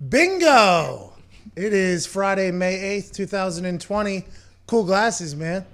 Bingo! It is Friday, May 8th, 2020. Cool glasses, man.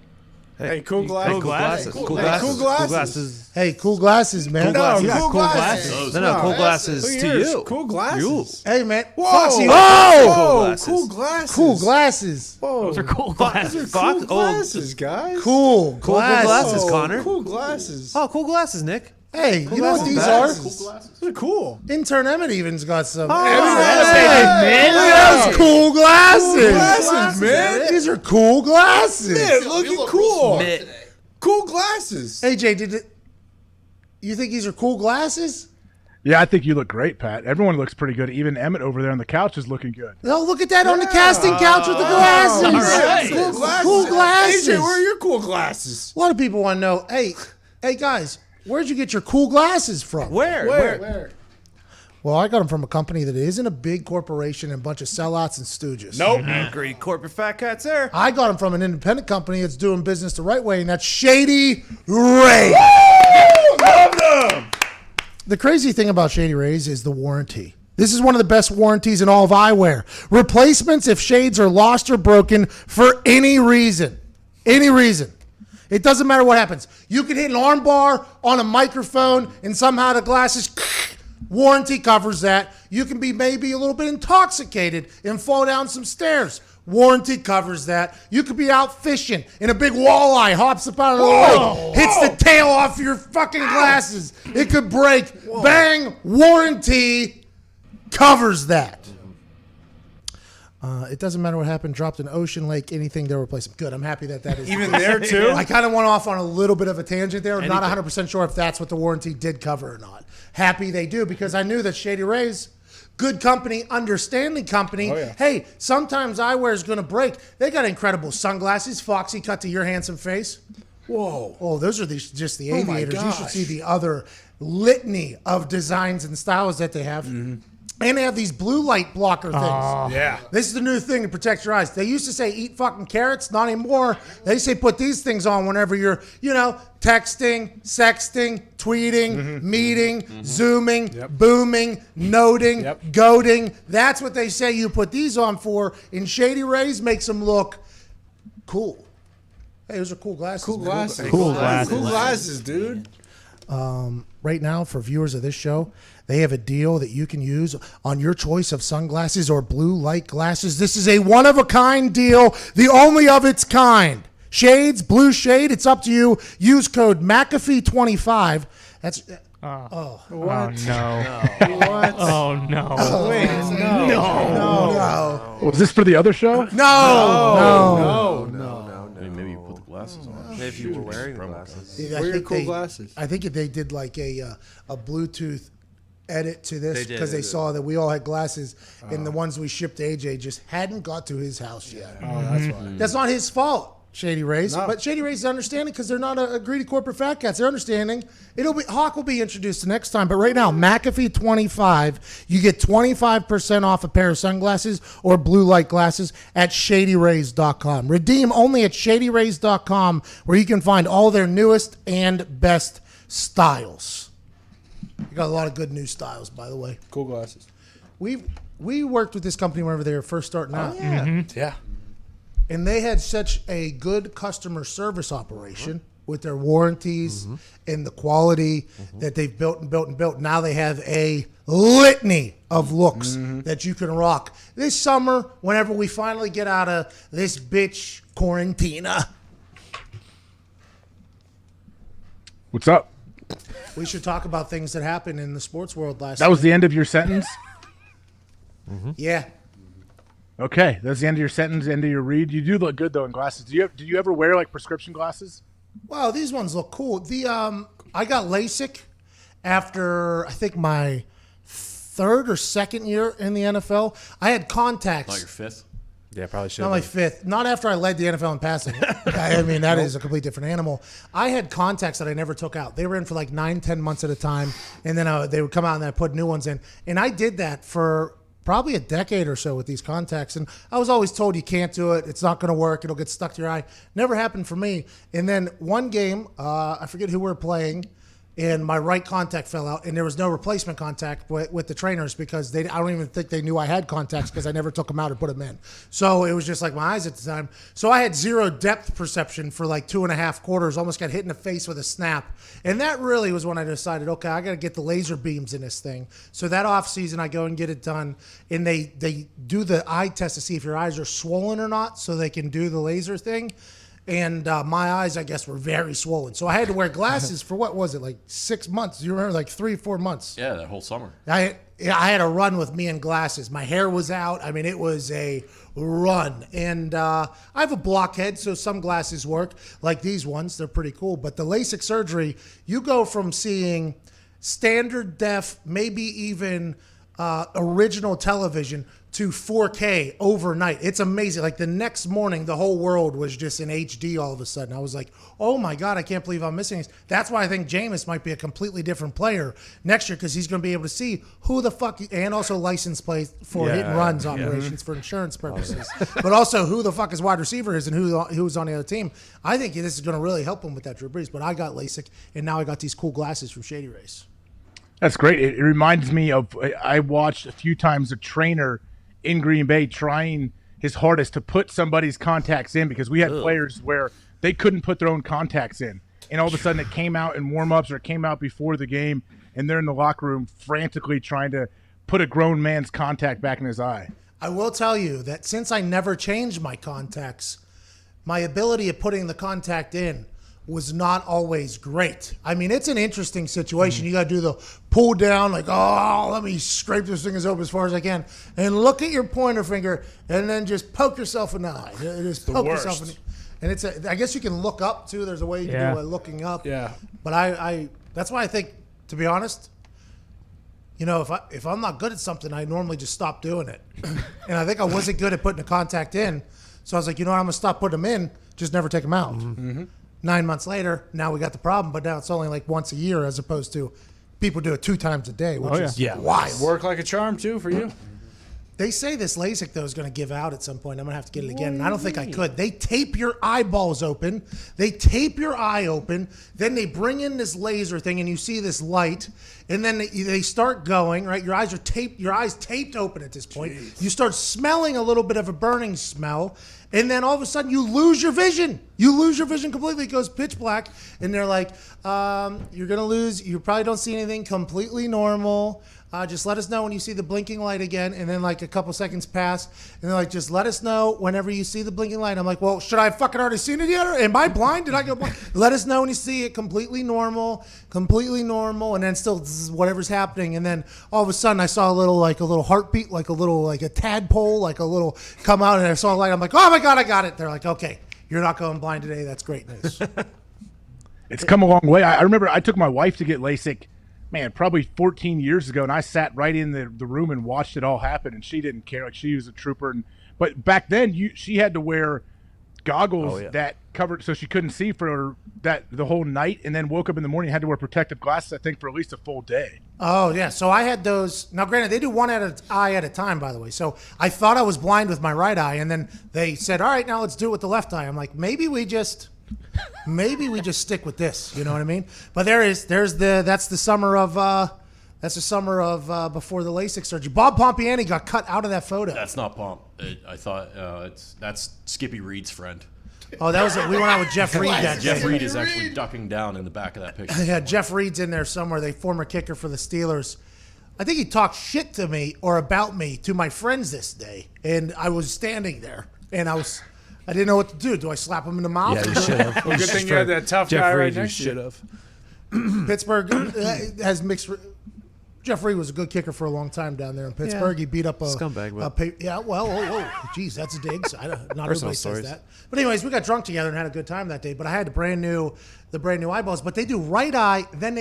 Hey, cool glasses. Cool glasses. Cool glasses. Hey, cool glasses, man. Cool glasses. No, cool glasses to you. Cool glasses. Hey, man. Whoa. Foxy. Whoa. Cool glasses. Cool glasses. Whoa. Those are cool glasses. Those are cool glasses, guys. Cool glasses, Connor. Cool glasses. Oh, cool glasses, Nick. Hey, you know what these glasses. are? Cool glasses. They're cool. Intern Emmett even's got some. man. Look at those cool glasses. Cool glasses, man. These are cool glasses. Man, looking cool. Mitt. Cool glasses. Hey, Jay, you think these are cool glasses? Yeah, I think you look great, Pat. Everyone looks pretty good. Even Emmett over there on the couch is looking good. No, look at that on the casting couch with the glasses. all right. Cool glasses. Cool glasses. AJ, where are your cool glasses? A lot of people want to know, hey guys, where'd you get your cool glasses from? Where? Well, I got them from a company that isn't a big corporation and a bunch of sellouts and stooges. Nope. Great corporate fat cats there. I got them from an independent company that's doing business the right way, and that's Shady Rays. Love them. The crazy thing about Shady Rays is the warranty. This is one of the best warranties in all of eyewear. Replacements if shades are lost or broken for any reason. Any reason. It doesn't matter what happens. You can hit an arm bar on a microphone and somehow the glasses, warranty covers that. You can be maybe a little bit intoxicated and fall down some stairs. Warranty covers that. You could be out fishing and a big walleye hops up out of the lake, hits the tail off your fucking glasses. It could break. Bang. Warranty covers that. It doesn't matter what happened. Dropped in ocean, lake, anything, they'll replace them. Good. I'm happy that is. Even there, too? I kind of went off on a little bit of a tangent there. I'm not 100% sure if that's what the warranty did cover or not. Happy they do, because I knew that Shady Rays, good company, understanding company. Oh, yeah. Hey, sometimes eyewear is going to break. They got incredible sunglasses. Foxy, cut to your handsome face. Whoa. Oh, those are just the Oh, my aviators. You should gosh. see the other litany of designs and styles that they have. Mm-hmm. And they have these blue light blocker things. Yeah. This is the new thing to protect your eyes. They used to say eat fucking carrots, not anymore. They say put these things on whenever you're, texting, sexting, tweeting, meeting, zooming, booming, noting, goading. That's what they say you put these on for. And Shady Rays makes them look cool. Hey, those are cool glasses. Cool man. glasses. Cool glasses. Cool glasses, dude. Right now, for viewers of this show, they have a deal that you can use on your choice of sunglasses or blue light glasses. This is a one-of-a-kind deal, the only of its kind. Shades, blue shade, it's up to you. Use code McAfee25. That's... What? What? What? Oh, no. Wait, No. Was this for the other show? No. Maybe you put the glasses on. If you were wearing glasses. I Wear your think cool glasses. I think they did like a Bluetooth edit to this They did, because they they did. saw that we all had glasses and the ones we shipped to AJ just hadn't got to his house yet. Oh, that's why. That's not his fault, Shady Rays. No. But Shady Rays is understanding because they're not a greedy corporate fat cats. They're understanding. Hawk will be introduced the next time. But right now, McAfee 25, you get 25% off a pair of sunglasses or blue light glasses at ShadyRays.com. Redeem only at ShadyRays.com, where you can find all their newest and best styles. You got a lot of good new styles, by the way. Cool glasses. We worked with this company whenever they were first starting out. Yeah. And they had such a good customer service operation with their warranties and the quality that they've built and built and built. Now they have a litany of looks that you can rock. This summer, whenever we finally get out of this bitch quarantina, What's up? we should talk about things that happened in the sports world last That was night. the end of your sentence? Yeah. Okay, that's the end of your sentence, end of your read. You do look good, though, in glasses. Do you ever wear, like, prescription glasses? Wow, these ones look cool. I got LASIK after, I think, my third or second year in the NFL. I had contacts. Not your fifth. Yeah, probably should. Not my fifth. Not after I led the NFL in passing. I mean, that is a complete different animal. I had contacts that I never took out. They were in for like 9-10 months at a time, and then they would come out and then I put new ones in. And I did that for probably a decade or so with these contacts. And I was always told you can't do it. It's not going to work. It'll get stuck to your eye. Never happened for me. And then one game, I forget who we were playing. and my right contact fell out, and there was no replacement contact with the trainers because I don't even think they knew I had contacts because I never took them out or put them in. So it was just like my eyes at the time. So I had zero depth perception for like 2.5 quarters, almost got hit in the face with a snap. And that really was when I decided, okay, I got to get the laser beams in this thing. So that off season, I go and get it done, and they do the eye test to see if your eyes are swollen or not so they can do the laser thing. And my eyes, I guess, were very swollen. So I had to wear glasses for, what was it, like 6 months? You remember, like 3-4 months? Yeah, that whole summer. I had a run with me in glasses. My hair was out. I mean, it was a run. And I have a blockhead, so some glasses work, like these ones. They're pretty cool. But the LASIK surgery, you go from seeing standard def, maybe even original television, to 4K overnight. It's amazing. Like the next morning, the whole world was just in HD all of a sudden. I was like, oh my God, I can't believe I'm missing this. That's why I think Jameis might be a completely different player next year because he's going to be able to see who the fuck, and also license plate for hit and runs operations for insurance purposes, but also who the fuck his wide receiver is and who's on the other team. I think this is going to really help him with that Drew Brees, but I got LASIK, and now I got these cool glasses from Shady Rays. That's great. It reminds me of, I watched a few times a trainer in Green Bay trying his hardest to put somebody's contacts in because we had players where they couldn't put their own contacts in. And all of a sudden it came out in warm-ups or it came out before the game, and they're in the locker room frantically trying to put a grown man's contact back in his eye. I will tell you that since I never changed my contacts, my ability of putting the contact in was not always great. I mean, it's an interesting situation. You got to do the pull down, like, oh, let me scrape this thing as open as far as I can, and look at your pointer finger, and then just poke yourself in the eye. Just poke yourself in the, and it's I guess you can look up too. There's a way you can do it looking up. Yeah. But I that's why I think, to be honest, you know, if I'm not good at something, I normally just stop doing it. And I think I wasn't good at putting the contact in, so I was like, you know what, I'm gonna stop putting them in, just never take them out. 9 months later, now we got the problem, but now it's only like once a year as opposed to people do it 2 times a day, which is wild. Work like a charm, too, for you. They say this LASIK, though, is going to give out at some point. I'm going to have to get it again, and I don't think I could. They tape your eyeballs open. They tape your eye open. Then they bring in this laser thing, and you see this light, and then they start going, right? Your eyes taped open at this point. Jeez. You start smelling a little bit of a burning smell, and then all of a sudden you lose your vision. You lose your vision completely. It goes pitch black, and they're like, you're going to lose. You probably don't see anything, completely normal. Just let us know when you see the blinking light again. And then like a couple seconds pass, and they're like, just let us know whenever you see the blinking light. I'm like, well, should I have fucking already seen it yet? Or am I blind? Did I go blind? Let us know when you see it. Completely normal. And then still whatever's happening. And then all of a sudden I saw a little heartbeat, like a tadpole, like a little come out, and I saw a light. I'm like, oh my God, I got it. They're like, okay, you're not going blind today. That's great news. It's come a long way. I remember I took my wife to get LASIK, man, probably 14 years ago, and I sat right in the room and watched it all happen, and she didn't care. Like, she was a trooper. But back then, she had to wear goggles that covered, so she couldn't see for the whole night, and then woke up in the morning and had to wear protective glasses, I think, for at least a full day. Oh, yeah. So I had those. Now, granted, they do one eye at a time, by the way. So I thought I was blind with my right eye, and then they said, all right, now let's do it with the left eye. I'm like, maybe we just stick with this. You know what I mean? But that's the summer of before the LASIK surgery. Bob Pompiani got cut out of that photo. That's not Pomp. I thought that's Skippy Reed's friend. Oh, that was it. We went out with Jeff Reed that day. Jeff Reed is actually ducking down in the back of that picture. Yeah, Jeff Reed's in there somewhere. The former kicker for the Steelers. I think he talked shit to me or about me to my friends this day, and I was standing there, and I didn't know what to do. Do I slap him in the mouth? Yeah, you should have. Well, good thing you had that tough guy right next to you. Should have. Pittsburgh has mixed. Jeff Reed was a good kicker for a long time down there in Pittsburgh. He beat up a scumbag. Geez, that's a dig. Not Personal everybody stories. says that. But anyways, we got drunk together and had a good time that day. But I had the brand new eyeballs. But they do right eye, then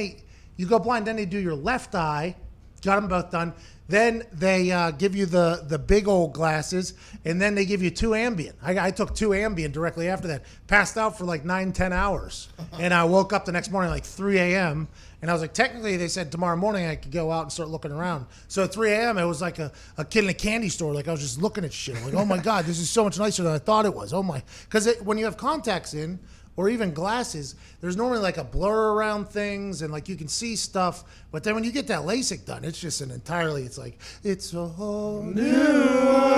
you go blind, then they do your left eye. Got them both done. Then they give you the big old glasses, and then they give you 2 Ambien. I took 2 Ambien directly after that. Passed out for like 9-10 hours. And I woke up the next morning like 3 a.m., and I was like, technically, they said tomorrow morning I could go out and start looking around. So at 3 a.m., it was like a kid in a candy store. Like, I was just looking at shit. Like, oh, my God, this is so much nicer than I thought it was. Oh, my. Because when you have contacts in, or even glasses, there's normally like a blur around things and like you can see stuff. But then when you get that LASIK done, it's just it's like, it's a whole new world,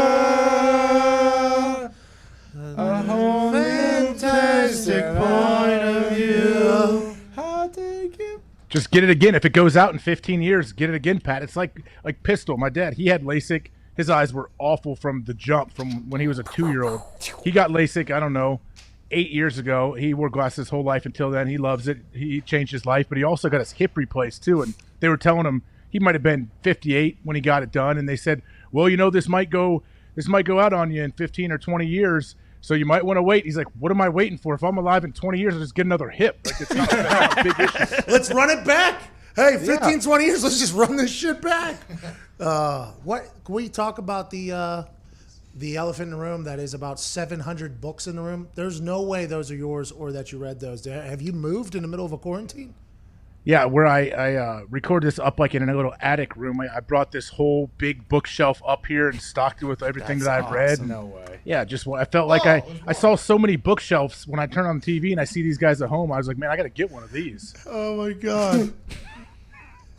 a whole fantastic point of view. I'll take you. Just get it again. If it goes out in 15 years, get it again, Pat. It's like Pistol. My dad, he had LASIK. His eyes were awful from the jump from when he was a 2-year-old. He got LASIK, I don't know, 8 years ago. He wore glasses his whole life until then. He loves it. He changed his life, but he also got his hip replaced too. And they were telling him he might have been 58 when he got it done. And they said, well, this might go out on you in 15 or 20 years. So you might want to wait. He's like, what am I waiting for? If I'm alive in 20 years, I'll just get another hip. Like, it's not a big issue. Let's run it back. Hey, 15, 20 years, let's just run this shit back. Can we talk about the elephant in the room that is about 700 books in the room? There's no way those are yours or that you read those. Have you moved in the middle of a quarantine? Yeah, where I recorded this up like in a little attic room. I brought this whole big bookshelf up here and stocked it with everything that I've read. No way. Yeah, I felt like I saw so many bookshelves when I turn on the TV and I see these guys at home. I was like, man, I got to get one of these. Oh, my God.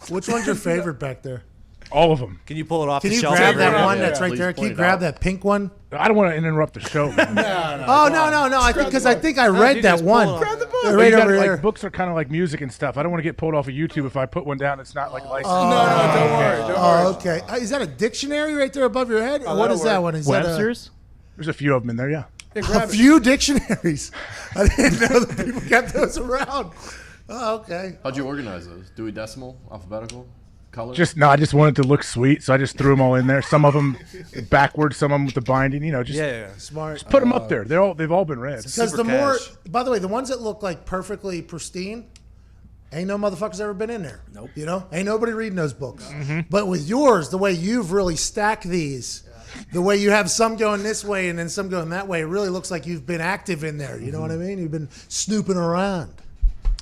Which one's your favorite back there? All of them. Can you pull it off Can the you shelf? grab that Yeah, one yeah, that's right please there? Can you point it grab out. that pink one? I don't want to interrupt the show. Man. Oh, no. I think I read you that just pull one. it off. Grab the book. But Right you gotta, over there. like, books are kind of like music and stuff. I don't want to get pulled off of YouTube if I put one down that's not like licensed. No, don't worry. Don't Oh, worry. okay. Is that a dictionary right there above your head? What that'll is that work. one? Is Webster's? There's a few of them in there, yeah. Yeah, that grab a it. few dictionaries? I didn't know that people kept those around. Oh, okay. How'd you organize those? Dewey Decimal, alphabetical, color? I just wanted to look sweet, so I just threw them all in there. Some of them backwards, some of them with the binding. Yeah. Smart. Put them up there. They've all been read. Because Super the more, cash. by the way, the ones that look like perfectly pristine, ain't no motherfuckers ever been in there. Nope. You know, ain't nobody reading those books. But with yours, the way you've really stacked these, the way you have some going this way and then some going that way, it really looks like you've been active in there. You know what I mean? You've been snooping around.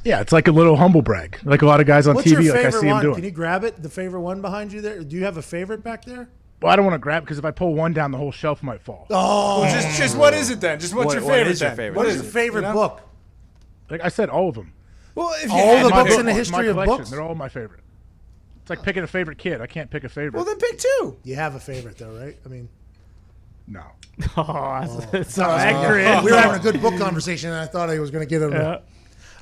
Yeah, it's like a little humble brag, like a lot of guys on What's TV, your like I favorite see them one? doing. Can you grab it? The favorite one behind you there? Do you have a favorite back there? Well, I don't want to grab because if I pull one down, the whole shelf might fall. Oh, Well, just what is it then? Just what's your What favorite is your then? favorite? what is your favorite You know? book? Like I said, all of them. Well, if you All had the to books pick in the one. history my of collection, books? they're all my favorite. It's like picking a favorite kid. I can't pick a favorite. Well, then pick two. You have a favorite though, right? I mean, No. That's so accurate. we were having a good book conversation, and I thought I was going to get it.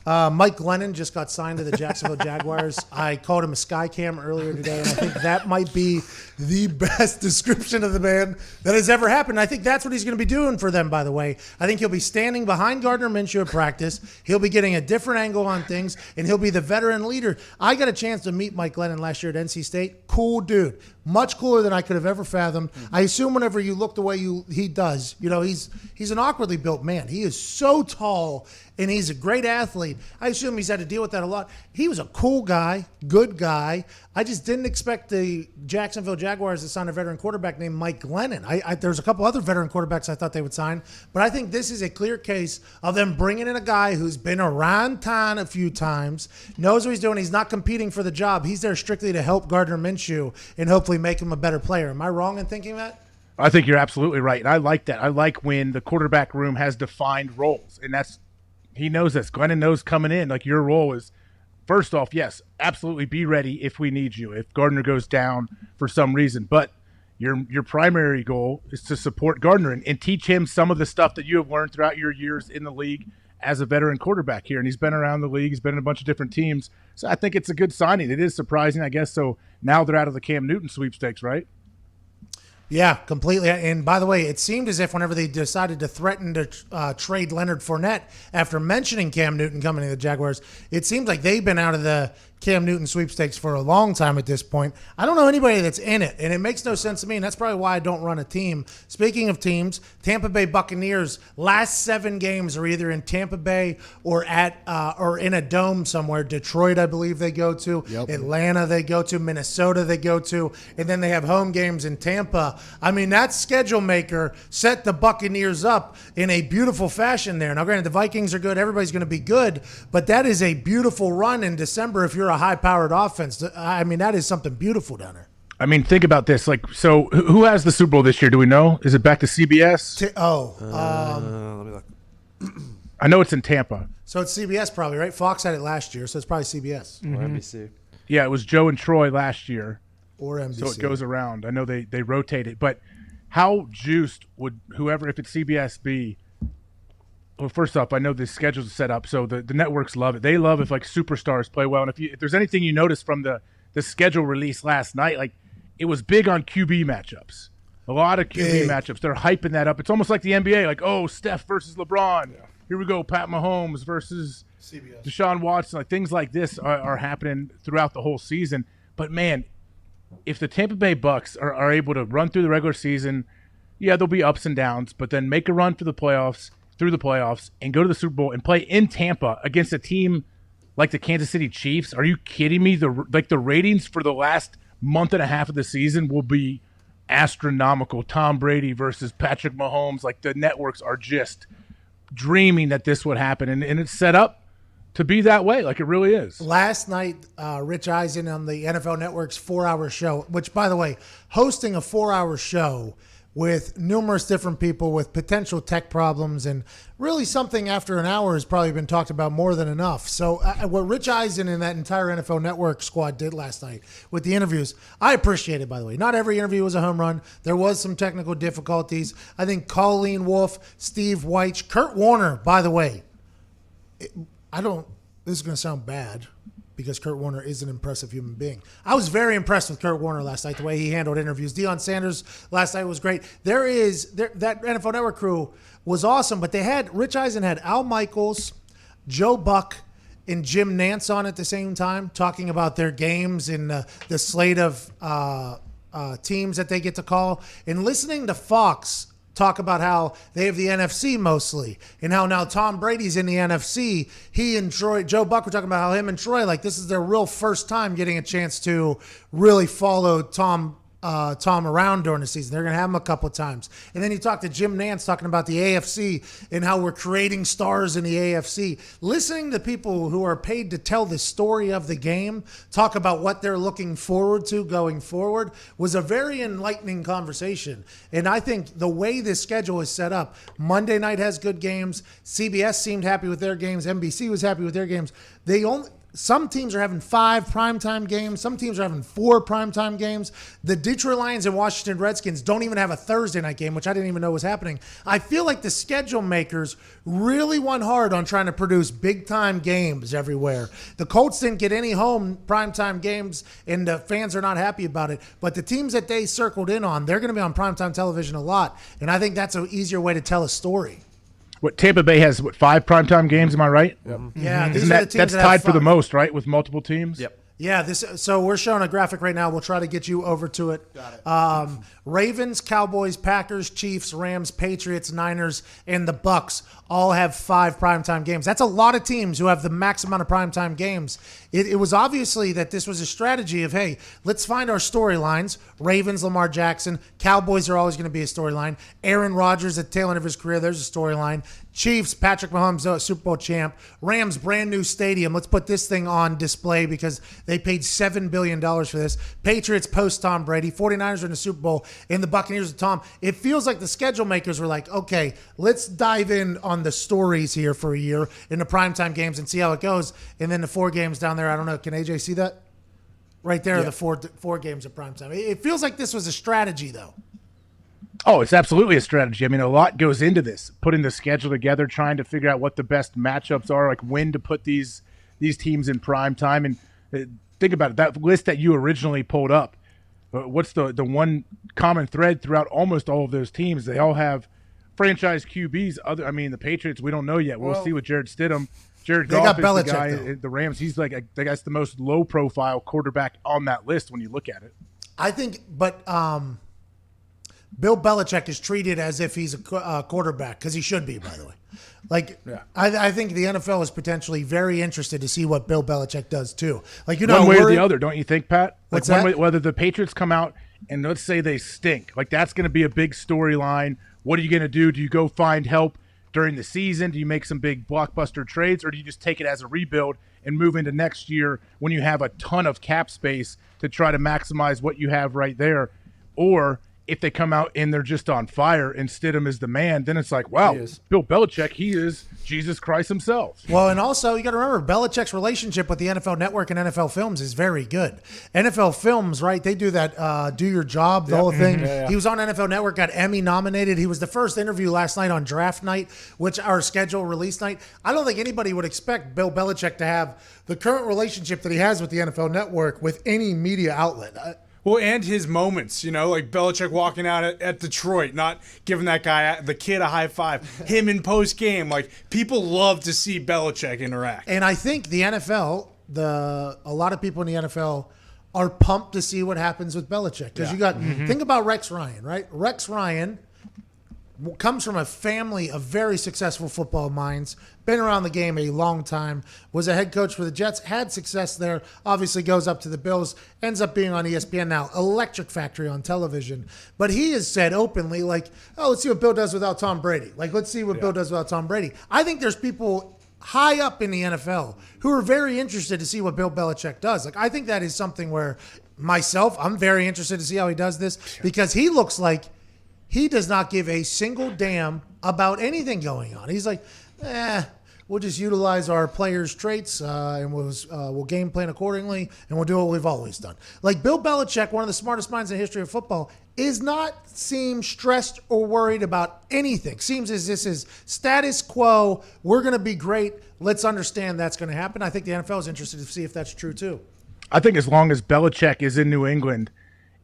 Mike Glennon just got signed to the Jacksonville Jaguars. I called him a sky cam earlier today, and I think that might be the best description of the man that has ever happened. I think that's what he's going to be doing for them, by the way. I think he'll be standing behind Gardner Minshew at practice. He'll be getting a different angle on things, and he'll be the veteran leader. I got a chance to meet Mike Glennon last year at NC State. Cool dude. Much cooler than I could have ever fathomed. I assume whenever you look the way he does, you know, he's an awkwardly built man. He is so tall, and he's a great athlete. I assume he's had to deal with that a lot. He was a cool guy, good guy. I just didn't expect the Jacksonville Jaguars to sign a veteran quarterback named Mike Glennon. There's a couple other veteran quarterbacks I thought they would sign, but I think this is a clear case of them bringing in a guy who's been around town a few times, knows what he's doing. He's not competing for the job. He's there strictly to help Gardner Minshew and hopefully make him a better player. Am I wrong in thinking that? I think you're absolutely right. And I like that. I like when the quarterback room has defined roles. And he knows this. Glennon knows coming in, like your role is, first off, yes, absolutely be ready if we need you, if Gardner goes down for some reason. But your primary goal is to support Gardner and teach him some of the stuff that you have learned throughout your years in the league as a veteran quarterback here. And he's been around the league. He's been in a bunch of different teams. So I think it's a good signing. It is surprising, I guess. So now they're out of the Cam Newton sweepstakes, right? Yeah, completely. And by the way, it seemed as if whenever they decided to threaten to trade Leonard Fournette after mentioning Cam Newton coming to the Jaguars, it seems like they've been out of the Cam Newton sweepstakes for a long time at this point. I don't know anybody that's in it, and it makes no sense to me, and that's probably why I don't run a team. Speaking of teams, Tampa Bay Buccaneers, last 7 games are either in Tampa Bay or or in a dome somewhere. Detroit, I believe they go to. Yep. Atlanta they go to. Minnesota they go to. And then they have home games in Tampa. I mean, that schedule maker set the Buccaneers up in a beautiful fashion there. Now, granted, the Vikings are good. Everybody's going to be good. But that is a beautiful run in December if you're a high-powered offense. I mean, that is something beautiful down there. I mean, think about this. Like, so who has the Super Bowl this year? Do we know? Is it back to CBS? Let me look. I know it's in Tampa. So it's CBS probably, right? Fox had it last year, so it's probably CBS Or NBC. Yeah, it was Joe and Troy last year. or NBC. So it goes around. I know they rotate it, but how juiced would whoever, if it's CBS, be? Well, first off, I know the schedule's set up, so the networks love it. They love if like superstars play well, and if there's anything you notice from the schedule release last night, like it was big on QB matchups. A lot of QB matchups. They're hyping that up. It's almost like the NBA, like, oh, Steph versus LeBron. Yeah. Here we go, Pat Mahomes versus CBS. Deshaun Watson. Like things like this are happening throughout the whole season. But man, if the Tampa Bay Bucks are able to run through the regular season, yeah, there'll be ups and downs, but then make a run for the playoffs, through the playoffs, and go to the Super Bowl and play in Tampa against a team like the Kansas City Chiefs. Are you kidding me? The ratings for the last month and a half of the season will be astronomical. Tom Brady versus Patrick Mahomes. Like the networks are just dreaming that this would happen, and it's set up to be that way. Like it really is. Last night, Rich Eisen on the NFL Network's 4-hour show, which, by the way, hosting a 4-hour show with numerous different people with potential tech problems and really something after an hour has probably been talked about more than enough. So what Rich Eisen and that entire NFL Network squad did last night with the interviews, I appreciate it, by the way. Not every interview was a home run. There was some technical difficulties. I think Colleen Wolfe, Steve Weich, Kurt Warner, by the way, this is going to sound bad because Kurt Warner is an impressive human being. I was very impressed with Kurt Warner last night, the way he handled interviews. Deion Sanders last night was great. That NFL Network crew was awesome, but Rich Eisen had Al Michaels, Joe Buck, and Jim Nance on at the same time, talking about their games and the slate of teams that they get to call, and listening to Fox talk about how they have the NFC mostly and how now Tom Brady's in the NFC. He and Joe Buck were talking about how him and Troy, like this is their real first time getting a chance to really follow Tom around during the season. They're going to have him a couple of times. And then you talk to Jim Nance talking about the AFC and how we're creating stars in the AFC. Listening to people who are paid to tell the story of the game, talk about what they're looking forward to going forward was a very enlightening conversation. And I think the way this schedule is set up, Monday night has good games. CBS seemed happy with their games. NBC was happy with their games. Some teams are having 5 primetime games. Some teams are having 4 primetime games. The Detroit Lions and Washington Redskins don't even have a Thursday night game, which I didn't even know was happening. I feel like the schedule makers really went hard on trying to produce big-time games everywhere. The Colts didn't get any home primetime games, and the fans are not happy about it. But the teams that they circled in on, they're going to be on primetime television a lot, and I think that's an easier way to tell a story. What Tampa Bay has, 5 primetime games? Am I right? Yep. Yeah, Isn't that's tied for the most, right? With multiple teams. Yep. Yeah, so we're showing a graphic right now. We'll try to get you over to it. Got it. Ravens, Cowboys, Packers, Chiefs, Rams, Patriots, Niners, and the Bucks all have 5 primetime games. That's a lot of teams who have the max amount of primetime games. It was obviously that this was a strategy of, hey, let's find our storylines. Ravens, Lamar Jackson. Cowboys are always going to be a storyline. Aaron Rodgers at the tail end of his career, there's a storyline. Chiefs, Patrick Mahomes, Super Bowl champ. Rams, brand new stadium. Let's put this thing on display because they paid $7 billion for this. Patriots post Tom Brady. 49ers are in the Super Bowl. And the Buccaneers with Tom. It feels like the schedule makers were like, okay, let's dive in on the stories here for a year in the primetime games and see how it goes. And then the 4 games down there, I don't know, can AJ see that? Right there are the four games of primetime. It feels like this was a strategy, though. Oh, it's absolutely a strategy. I mean, a lot goes into this, putting the schedule together, trying to figure out what the best matchups are, like when to put these teams in prime time. And think about it, that list that you originally pulled up, what's the one common thread throughout almost all of those teams? They all have franchise QBs. The Patriots, we don't know yet. We'll see with Jared Stidham. Jared Goff is the guy at the Rams. He's like, I guess, the most low-profile quarterback on that list when you look at it. I think, but Bill Belichick is treated as if he's a quarterback because he should be, by the way. I think the NFL is potentially very interested to see what Bill Belichick does too. One way or the other, don't you think, Pat? What's that? Way, whether the Patriots come out and let's say they stink, that's going to be a big storyline. What are you going to do? Do you go find help during the season? Do you make some big blockbuster trades, or do you just take it as a rebuild and move into next year when you have a ton of cap space to try to maximize what you have right there? Or if they come out and they're just on fire and Stidham is the man, then it's like, wow, Bill Belichick, he is Jesus Christ himself. Well, and also you got to remember Belichick's relationship with the NFL Network and NFL Films is very good. NFL Films, right? They do that do your job, the whole thing. Yeah. He was on NFL Network, got Emmy nominated. He was the first interview last night on draft night, which our schedule release night. I don't think anybody would expect Bill Belichick to have the current relationship that he has with the NFL Network with any media outlet. Well, and his moments, like Belichick walking out at Detroit, not giving that guy, the kid, a high five. Him in post game, like people love to see Belichick interact. And I think the NFL, a lot of people in the NFL are pumped to see what happens with Belichick because you got think about Rex Ryan, right? Rex Ryan comes from a family of very successful football minds, been around the game a long time, was a head coach for the Jets, had success there, obviously goes up to the Bills, ends up being on ESPN now, Electric Factory on television. But he has said openly, like, oh, let's see what Bill does without Tom Brady. Like, let's see what Bill does without Tom Brady. I think there's people high up in the NFL who are very interested to see what Bill Belichick does. Like, I think that is something where myself, I'm very interested to see how he does this because he looks like he does not give a single damn about anything going on. He's like, we'll just utilize our players' traits and we'll game plan accordingly and we'll do what we've always done. Like Bill Belichick, one of the smartest minds in the history of football, is not seem stressed or worried about anything. Seems as this is status quo. We're going to be great. Let's understand that's going to happen. I think the NFL is interested to see if that's true too. I think as long as Belichick is in New England,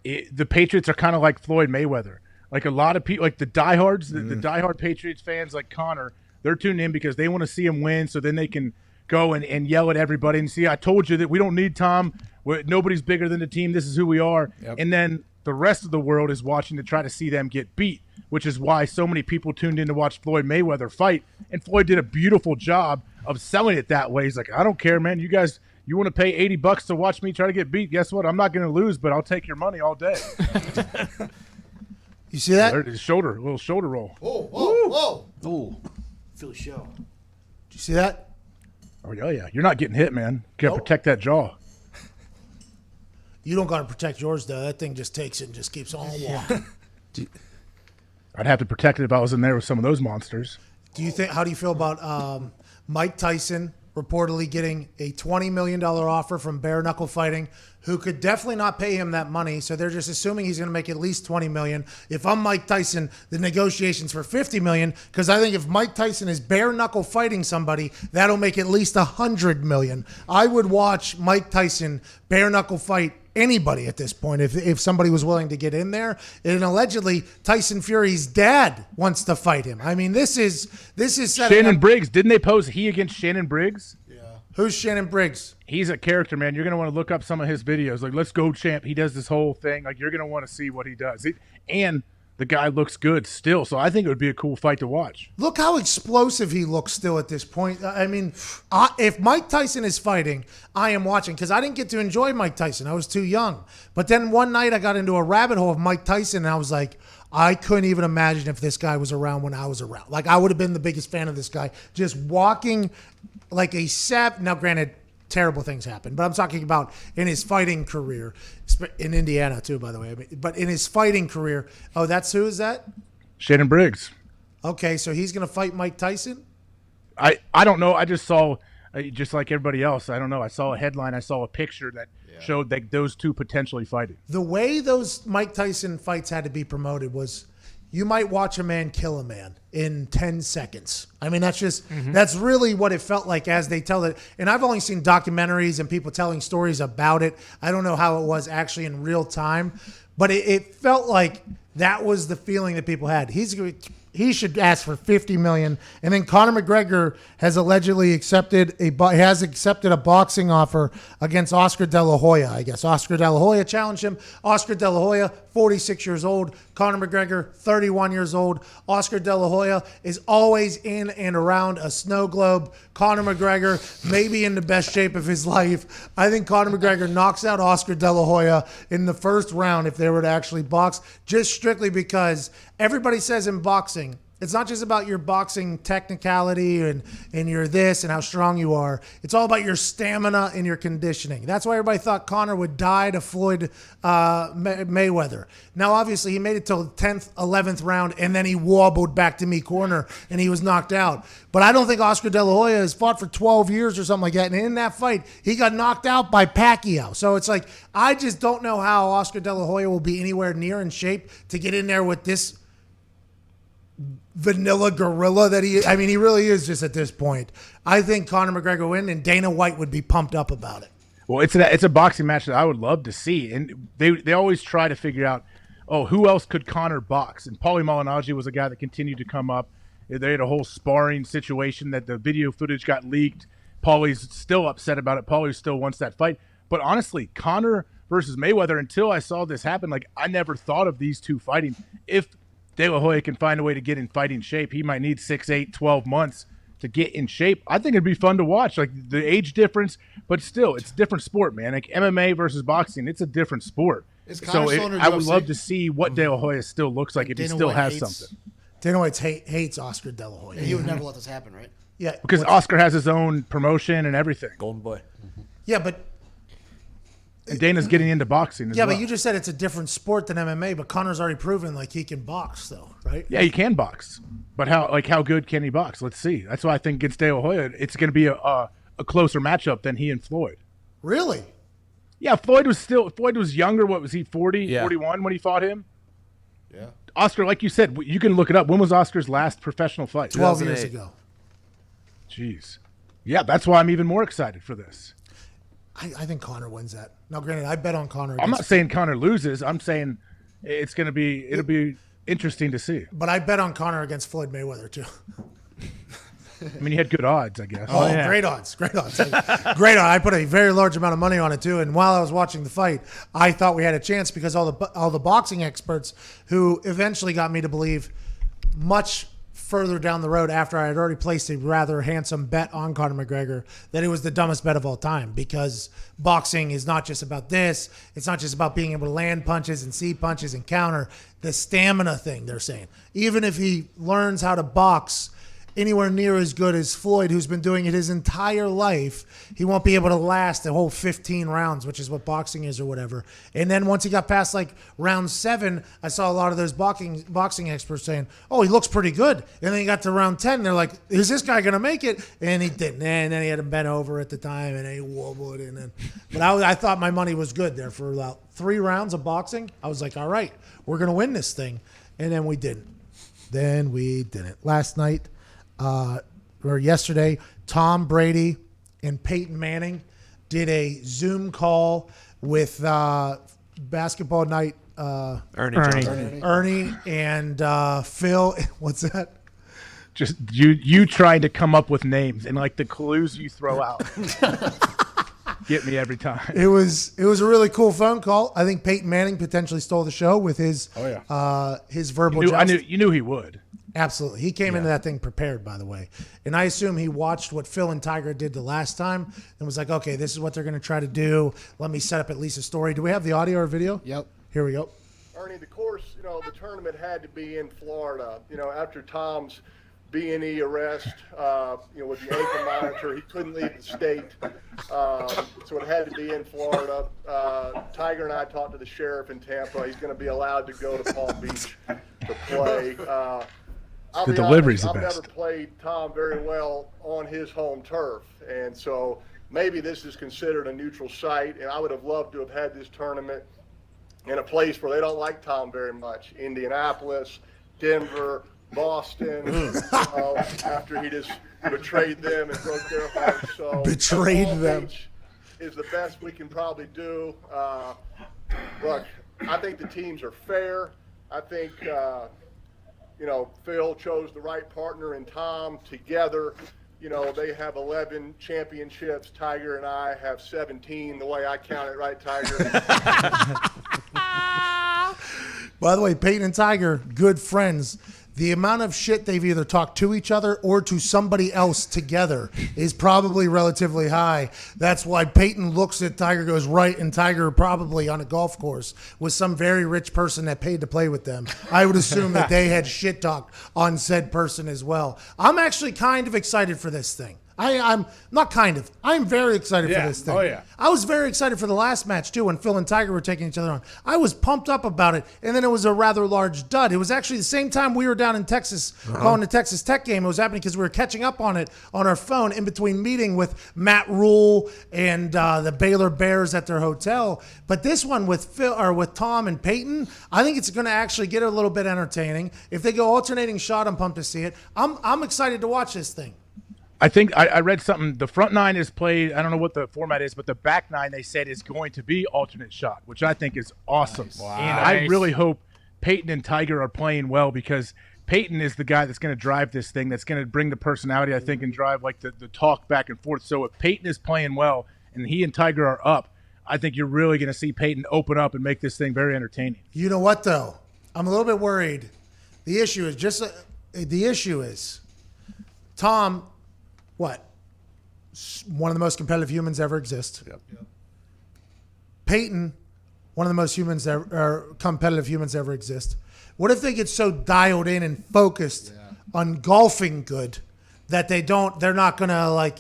the Patriots are kind of like Floyd Mayweather. Like a lot of people, like the diehards, the diehard Patriots fans like Connor, they're tuned in because they want to see him win so then they can go and yell at everybody and see, I told you that we don't need Tom. Nobody's bigger than the team. This is who we are. Yep. And then the rest of the world is watching to try to see them get beat, which is why so many people tuned in to watch Floyd Mayweather fight. And Floyd did a beautiful job of selling it that way. He's like, I don't care, man. You guys, you want to pay $80 to watch me try to get beat? Guess what? I'm not going to lose, but I'll take your money all day. You see that? His shoulder, a little shoulder roll. Whoa. Ooh. Philly show. Did you see that? Oh, yeah. You're not getting hit, man. You got to protect that jaw. You don't got to protect yours, though. That thing just takes it and just keeps on walking. I'd have to protect it if I was in there with some of those monsters. How do you feel about Mike Tyson reportedly getting a $20 million offer from bare knuckle fighting, who could definitely not pay him that money, so they're just assuming he's going to make at least $20 million. If I'm Mike Tyson, the negotiation's for $50 million, because I think if Mike Tyson is bare knuckle fighting somebody, that'll make at least $100 million. I would watch Mike Tyson bare knuckle fight anybody at this point if somebody was willing to get in there. And allegedly Tyson Fury's dad wants to fight him. I mean, this is Shannon Briggs. Didn't they pose he against Shannon Briggs? Who's Shannon Briggs? He's a character, man. You're going to want to look up some of his videos. Like, let's go, champ. He does this whole thing. Like, you're going to want to see what he does. And the guy looks good still. So I think it would be a cool fight to watch. Look how explosive he looks still at this point. I mean, if Mike Tyson is fighting, I am watching because I didn't get to enjoy Mike Tyson. I was too young. But then one night I got into a rabbit hole of Mike Tyson, and I was like, I couldn't even imagine if this guy was around when I was around. Like, I would have been the biggest fan of this guy. Just walking like a sap. Now, granted, terrible things happen, but I'm talking about in his fighting career, in Indiana too, by the way. I mean, but in his fighting career, who is that? Shannon Briggs. Okay, so he's going to fight Mike Tyson? I don't know. I just saw, just like everybody else, I don't know. I saw a headline. I saw a picture that showed that those two potentially fighting. The way those Mike Tyson fights had to be promoted was you might watch a man kill a man in 10 seconds. I mean, that's really what it felt like as they tell it. And I've only seen documentaries and people telling stories about it. I don't know how it was actually in real time, but it felt like that was the feeling that people had. He should ask for $50 million. And then Conor McGregor has allegedly accepted a boxing offer against Oscar De La Hoya. I guess Oscar De La Hoya challenged him. Oscar De La Hoya, 46 years old. Conor McGregor, 31 years old. Oscar De La Hoya is always in and around a snow globe. Conor McGregor may be in the best shape of his life. I think Conor McGregor knocks out Oscar De La Hoya in the first round if they were to actually box, just strictly because everybody says in boxing, It's not just about your boxing technicality and your this and how strong you are. It's all about your stamina and your conditioning. That's why everybody thought Conor would die to Floyd Mayweather. Now, obviously, he made it till the 10th, 11th round, and then he wobbled back to me corner, and he was knocked out. But I don't think Oscar De La Hoya has fought for 12 years or something like that. And in that fight, he got knocked out by Pacquiao. So it's like, I just don't know how Oscar De La Hoya will be anywhere near in shape to get in there with this vanilla gorilla that he really is just at this point. I think Conor McGregor will win, and Dana White would be pumped up about it. Well, it's a boxing match that I would love to see, and they always try to figure out, who else could Conor box? And Paulie Malignaggi was a guy that continued to come up. They had a whole sparring situation that the video footage got leaked. Paulie's still upset about it. Paulie still wants that fight. But honestly, Conor versus Mayweather, until I saw this happen, like, I never thought of these two fighting. If De La Hoya can find a way to get in fighting shape, he might need 6, 8, 12 months to get in shape. I think it'd be fun to watch, like the age difference, but still, it's a different sport, man. Like MMA versus boxing, it's a different sport. So I would love to see what De La Hoya still looks like if he still has something. Dana White hates Oscar De La Hoya. He would never let this happen, right? Yeah, because Oscar has his own promotion and everything. Golden boy. Yeah, but and Dana's getting into boxing as well. But you just said it's a different sport than MMA, but Conor's already proven like he can box though, right? Yeah, he can box. But how good can he box? Let's see. That's why I think against De La Hoya, it's going to be a closer matchup than he and Floyd. Really? Yeah, Floyd was younger. What was he, 40, Yeah. 41 when he fought him? Yeah. Oscar, like you said, you can look it up. When was Oscar's last professional fight? 12 years ago. Jeez. Yeah, that's why I'm even more excited for this. I think Conor wins that. Now, granted, I bet on Conor. I'm not saying Conor loses. I'm saying it'll be interesting to see. But I bet on Conor against Floyd Mayweather, too. I mean, he had good odds, I guess. Oh, yeah. Great odds. Great odds. Great odds. I put a very large amount of money on it, too. And while I was watching the fight, I thought we had a chance because all the boxing experts who eventually got me to believe much further down the road after I had already placed a rather handsome bet on Conor McGregor that it was the dumbest bet of all time because boxing is not just about this. It's not just about being able to land punches and see punches and counter. The stamina thing, they're saying. Even if he learns how to box anywhere near as good as Floyd, who's been doing it his entire life, he won't be able to last the whole 15 rounds, which is what boxing is or whatever. And then once he got past like round 7, I saw a lot of those boxing experts saying, oh, he looks pretty good. And then he got to round 10, they're like, is this guy going to make it? And he didn't. And then he had him bent over at the time, and then he wobbled. But I thought my money was good there for about 3 rounds of boxing. I was like, all right, we're going to win this thing. And then we didn't. Last night, or yesterday, Tom Brady and Peyton Manning did a Zoom call with Basketball Night. Ernie and Phil. What's that? Just you trying to come up with names and like the clues you throw out. Get me every time. It was a really cool phone call. I think Peyton Manning potentially stole the show with his his verbal. You knew he would. Absolutely. He came into that thing prepared, by the way. And I assume he watched what Phil and Tiger did the last time and was like, okay, this is what they're going to try to do. Let me set up at least a story. Do we have the audio or video? Yep. Here we go. Ernie, of course, the tournament had to be in Florida. After Tom's B&E arrest, with the ankle monitor, he couldn't leave the state. So it had to be in Florida. Tiger and I talked to the sheriff in Tampa. He's going to be allowed to go to Palm Beach to play. The delivery's the I've best. never played Tom very well on his home turf, and so maybe this is considered a neutral site, and I would have loved to have had this tournament in a place where they don't like Tom very much. Indianapolis, Denver, Boston, after he just betrayed them and broke their hearts. So Betrayed Palm them. Beach is the best we can probably do. Look, I think the teams are fair. I think Phil chose the right partner in Tom. Together, they have 11 championships. Tiger and I have 17, the way I count it, right, Tiger? By the way, Peyton and Tiger, good friends. the amount of shit they've either talked to each other or to somebody else together is probably relatively high. That's why Peyton looks at Tiger, goes right, and Tiger probably on a golf course with some very rich person that paid to play with them. I would assume that they had shit talked on said person as well. I'm actually kind of excited for this thing. I'm not kind of. I'm very excited for this thing. Oh, yeah. I was very excited for the last match, too, when Phil and Tiger were taking each other on. I was pumped up about it, and then it was a rather large dud. It was actually the same time we were down in Texas calling the Texas Tech game. It was happening because we were catching up on it on our phone in between meeting with Matt Rule and the Baylor Bears at their hotel. But this one with Phil or with Tom and Peyton, I think it's going to actually get a little bit entertaining. If they go alternating shot, I'm pumped to see it. I'm excited to watch this thing. I think I read something. The front nine is played. I don't know what the format is, but the back nine they said is going to be alternate shot, which I think is awesome. Nice. Wow. And I really hope Peyton and Tiger are playing well because Peyton is the guy that's going to drive this thing. That's going to bring the personality, I think, and drive like the talk back and forth. So if Peyton is playing well and he and Tiger are up, I think you're really going to see Peyton open up and make this thing very entertaining. You know what though? I'm a little bit worried. The issue is Tom. What? One of the most competitive humans ever exist. Yep. Peyton, one of the most competitive humans ever exist. What if they get so dialed in and focused on golfing good that they're not gonna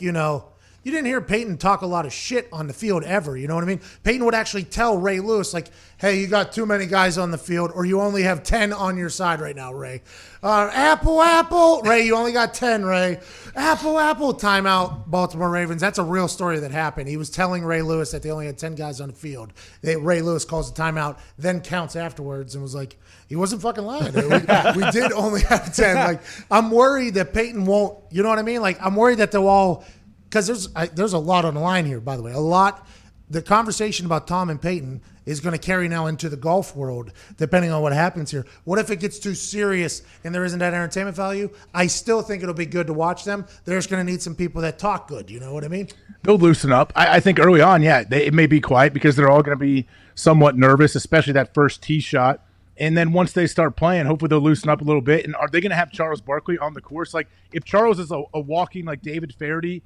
you didn't hear Peyton talk a lot of shit on the field ever. You know what I mean? Peyton would actually tell Ray Lewis, like, hey, you got too many guys on the field, or you only have 10 on your side right now, Ray. Apple. Ray, you only got 10, Ray. Apple. Timeout, Baltimore Ravens. That's a real story that happened. He was telling Ray Lewis that they only had 10 guys on the field. Ray Lewis calls the timeout, then counts afterwards and was like, he wasn't fucking lying. We did only have 10. Like, I'm worried that Peyton won't, you know what I mean? Like, I'm worried that they'll all, because there's a lot on the line here, by the way. A lot. The conversation about Tom and Peyton is going to carry now into the golf world, depending on what happens here. What if it gets too serious and there isn't that entertainment value? I still think it'll be good to watch them. They're just going to need some people that talk good. You know what I mean? They'll loosen up. I think early on, it may be quiet because they're all going to be somewhat nervous, especially that first tee shot. And then once they start playing, hopefully they'll loosen up a little bit. And are they going to have Charles Barkley on the course? Like, if Charles is a walking like David Fairty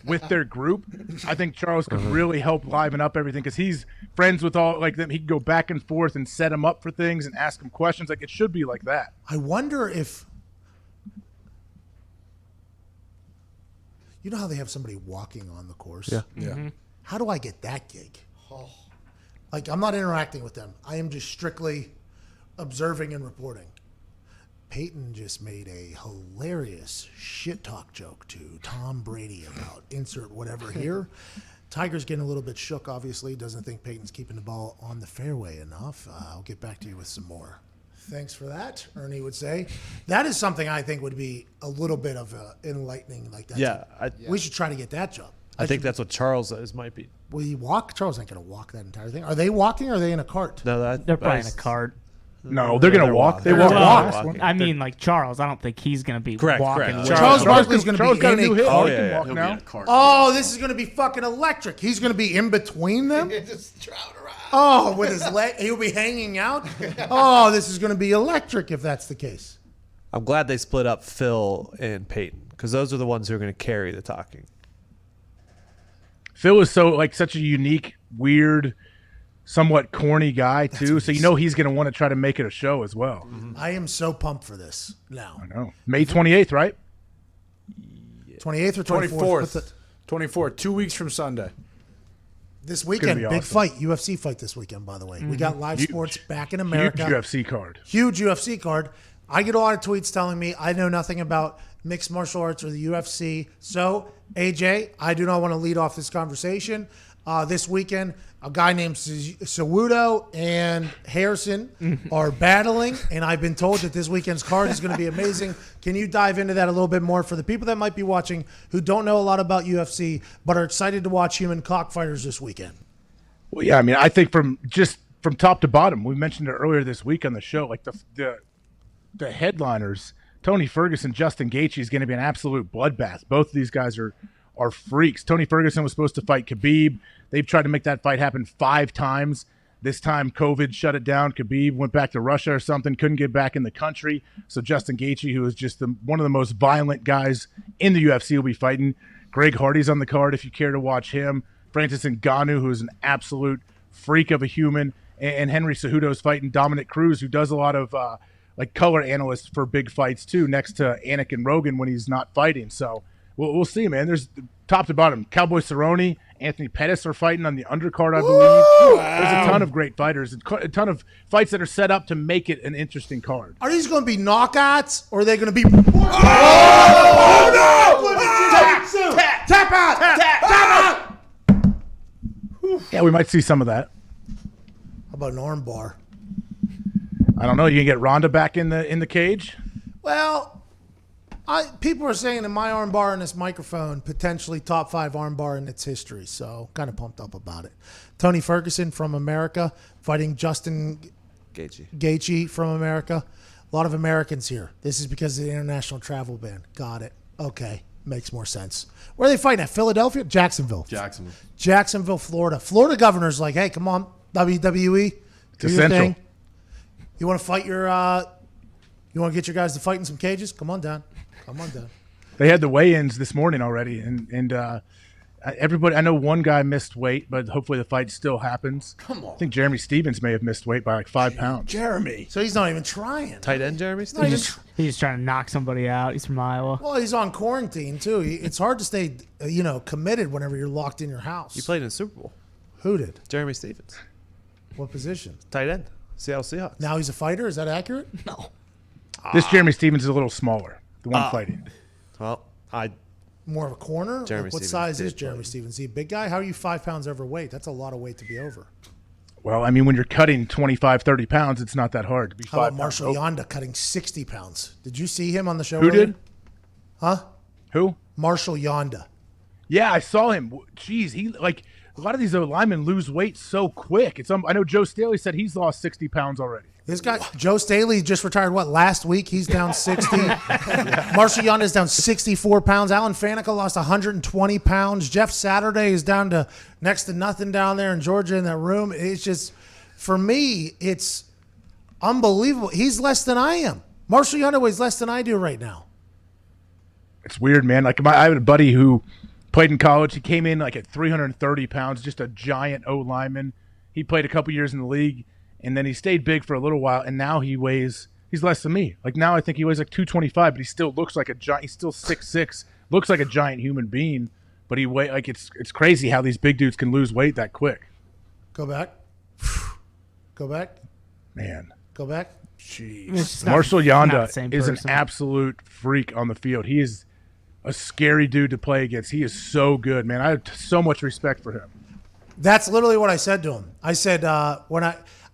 with their group, I think Charles could really help liven up everything because he's friends with all like them. He can go back and forth and set them up for things and ask them questions. Like, it should be like that. I wonder if you know how they have somebody walking on the course. Yeah. Mm-hmm. How do I get that gig? Like, I'm not interacting with them. I am just strictly observing and reporting. Peyton just made a hilarious shit talk joke to Tom Brady about insert whatever here. Tiger's getting a little bit shook, obviously. Doesn't think Peyton's keeping the ball on the fairway enough. I'll get back to you with some more. Thanks for that, Ernie would say. That is something I think would be a little bit of enlightening like that. Yeah, We should try to get that job. I think that's what Charles is might be. Will he walk? Charles ain't going to walk that entire thing. Are they walking or are they in a cart? No, They're probably in a cart. No, they're going to walk. They walk. Well, I mean, like Charles, I don't think he's going to be Correct, walking. correct. with- Charles Barkley's going to Charles be got in a new hit. cart. He can walk He'll now. be in a cart. Oh, this is going to be fucking electric. He's going to be in between them. Just trot around. Oh, with his leg, he'll be hanging out. Oh, this is going to be electric if that's the case. I'm glad they split up Phil and Peyton because those are the ones who are going to carry the talking. Phil is such a unique, weird, somewhat corny guy too. So he's going to want to try to make it a show as well. I am so pumped for this now. I know. May 28th, right? 28th or 24th? 24th, 2 weeks from Sunday. This weekend, be big awesome. fight, UFC fight this weekend, by the way. We got live sports back in America. Huge UFC card. Huge UFC card. I get a lot of tweets telling me I know nothing about mixed martial arts or the UFC. So, AJ, I do not want to lead off this conversation. This weekend, a guy named Cejudo and Harrison are battling, and I've been told that this weekend's card is going to be amazing. Can you dive into that a little bit more for the people that might be watching who don't know a lot about UFC but are excited to watch human cockfighters this weekend? Well, yeah, I mean, I think from top to bottom, we mentioned it earlier this week on the show, like the headliners, Tony Ferguson, Justin Gaethje is going to be an absolute bloodbath. Both of these guys are freaks. Tony Ferguson was supposed to fight Khabib. They've tried to make that fight happen 5 times. This time, COVID shut it down. Khabib went back to Russia or something, couldn't get back in the country. So Justin Gaethje, who is just one of the most violent guys in the UFC, will be fighting. Greg Hardy's on the card if you care to watch him. Francis Ngannou, who is an absolute freak of a human. And Henry Cejudo's fighting Dominic Cruz, who does a lot of color analysts for big fights too, next to Anakin Rogan when he's not fighting. So we'll see, man. There's top to bottom. Cowboy Cerrone, Anthony Pettis are fighting on the undercard, I believe. There's a ton of great fighters, a ton of fights that are set up to make it an interesting card. Are these going to be knockouts or are they going to be? Tap out! Yeah, we might see some of that. How about an arm bar? I don't know. You can get Ronda back in the cage. Well, people are saying in my arm bar and this microphone, potentially top 5 arm bar in its history. So kind of pumped up about it. Tony Ferguson from America fighting Justin Gaethje from America. A lot of Americans here. This is because of the international travel ban. Got it. Okay. Makes more sense. Where are they fighting at? Philadelphia? Jacksonville, Florida. Florida governor's like, hey, come on, WWE. It's essential. You want to fight you want to get your guys to fight in some cages? Come on down. They had the weigh-ins this morning already, and everybody. I know one guy missed weight, but hopefully the fight still happens. Come on. I think Jeremy Stevens may have missed weight by like 5 pounds. Jeremy. So he's not even trying. Tight end Jeremy Not even Stevens. He's just trying to knock somebody out. He's from Iowa. Well, he's on quarantine too. It's hard to stay, committed whenever you're locked in your house. He played in the Super Bowl. Who did? Jeremy Stevens. What position? Tight end. Seattle Seahawks. Now he's a fighter. Is that accurate? No. This Jeremy Stevens is a little smaller. The one fighting. Well, More of a corner? Jeremy What Stevens size did is Jeremy play. Stevens? Is he a big guy? How are you 5 pounds overweight? That's a lot of weight to be over. Well, I mean, when you're cutting 25, 30 pounds, it's not that hard to be 5 How about pounds. Marshall Yonda cutting 60 pounds? Did you see him on the show? Who earlier? did? Huh? Who? Marshall Yonda. Yeah, I saw him. Jeez, he a lot of these linemen lose weight so quick. I know Joe Staley said he's lost 60 pounds already. This guy, Joe Staley, just retired, last week? He's down 60. Marshall Yonda's down 64 pounds. Alan Faneca lost 120 pounds. Jeff Saturday is down to next to nothing down there in Georgia in that room. It's just, for me, it's unbelievable. He's less than I am. Marshall Yonda weighs less than I do right now. It's weird, man. I had a buddy who played in college. He came in at 330 pounds, just a giant O lineman. He played a couple years in the league. And then he stayed big for a little while, and now he's less than me. Now I think he weighs 225, but he still looks like a giant. He's still 6'6", looks like a giant human being, but he it's crazy how these big dudes can lose weight that quick. Go back. Go back. Man. Go back. Jeez. Marshall Yonda is an absolute freak on the field. He is a scary dude to play against. He is so good, man. I have so much respect for him. That's literally what I said to him. I said,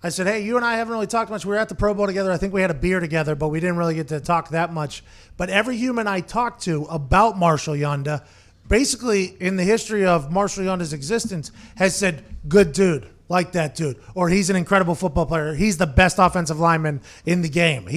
I said, hey, you and I haven't really talked much. We were at the Pro Bowl together. I think we had a beer together, but we didn't really get to talk that much. But every human I talked to about Marshall Yonda, basically in the history of Marshall Yonda's existence, has said, good dude, like that dude. Or he's an incredible football player. He's the best offensive lineman in the game.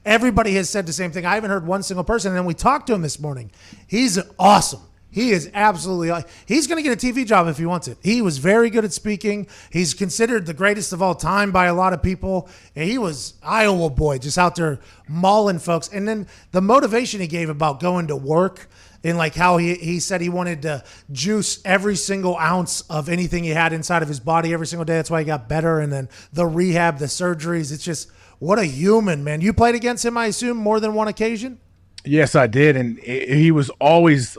Everybody has said the same thing. I haven't heard one single person. And then we talked to him this morning. He's awesome. He is absolutely – he's going to get a TV job if he wants it. He was very good at speaking. He's considered the greatest of all time by a lot of people. And he was Iowa boy, just out there mauling folks. And then the motivation he gave about going to work and how he said he wanted to juice every single ounce of anything he had inside of his body every single day. That's why he got better. And then the rehab, the surgeries. It's just what a human, man. You played against him, I assume, more than one occasion? Yes, I did. And he was always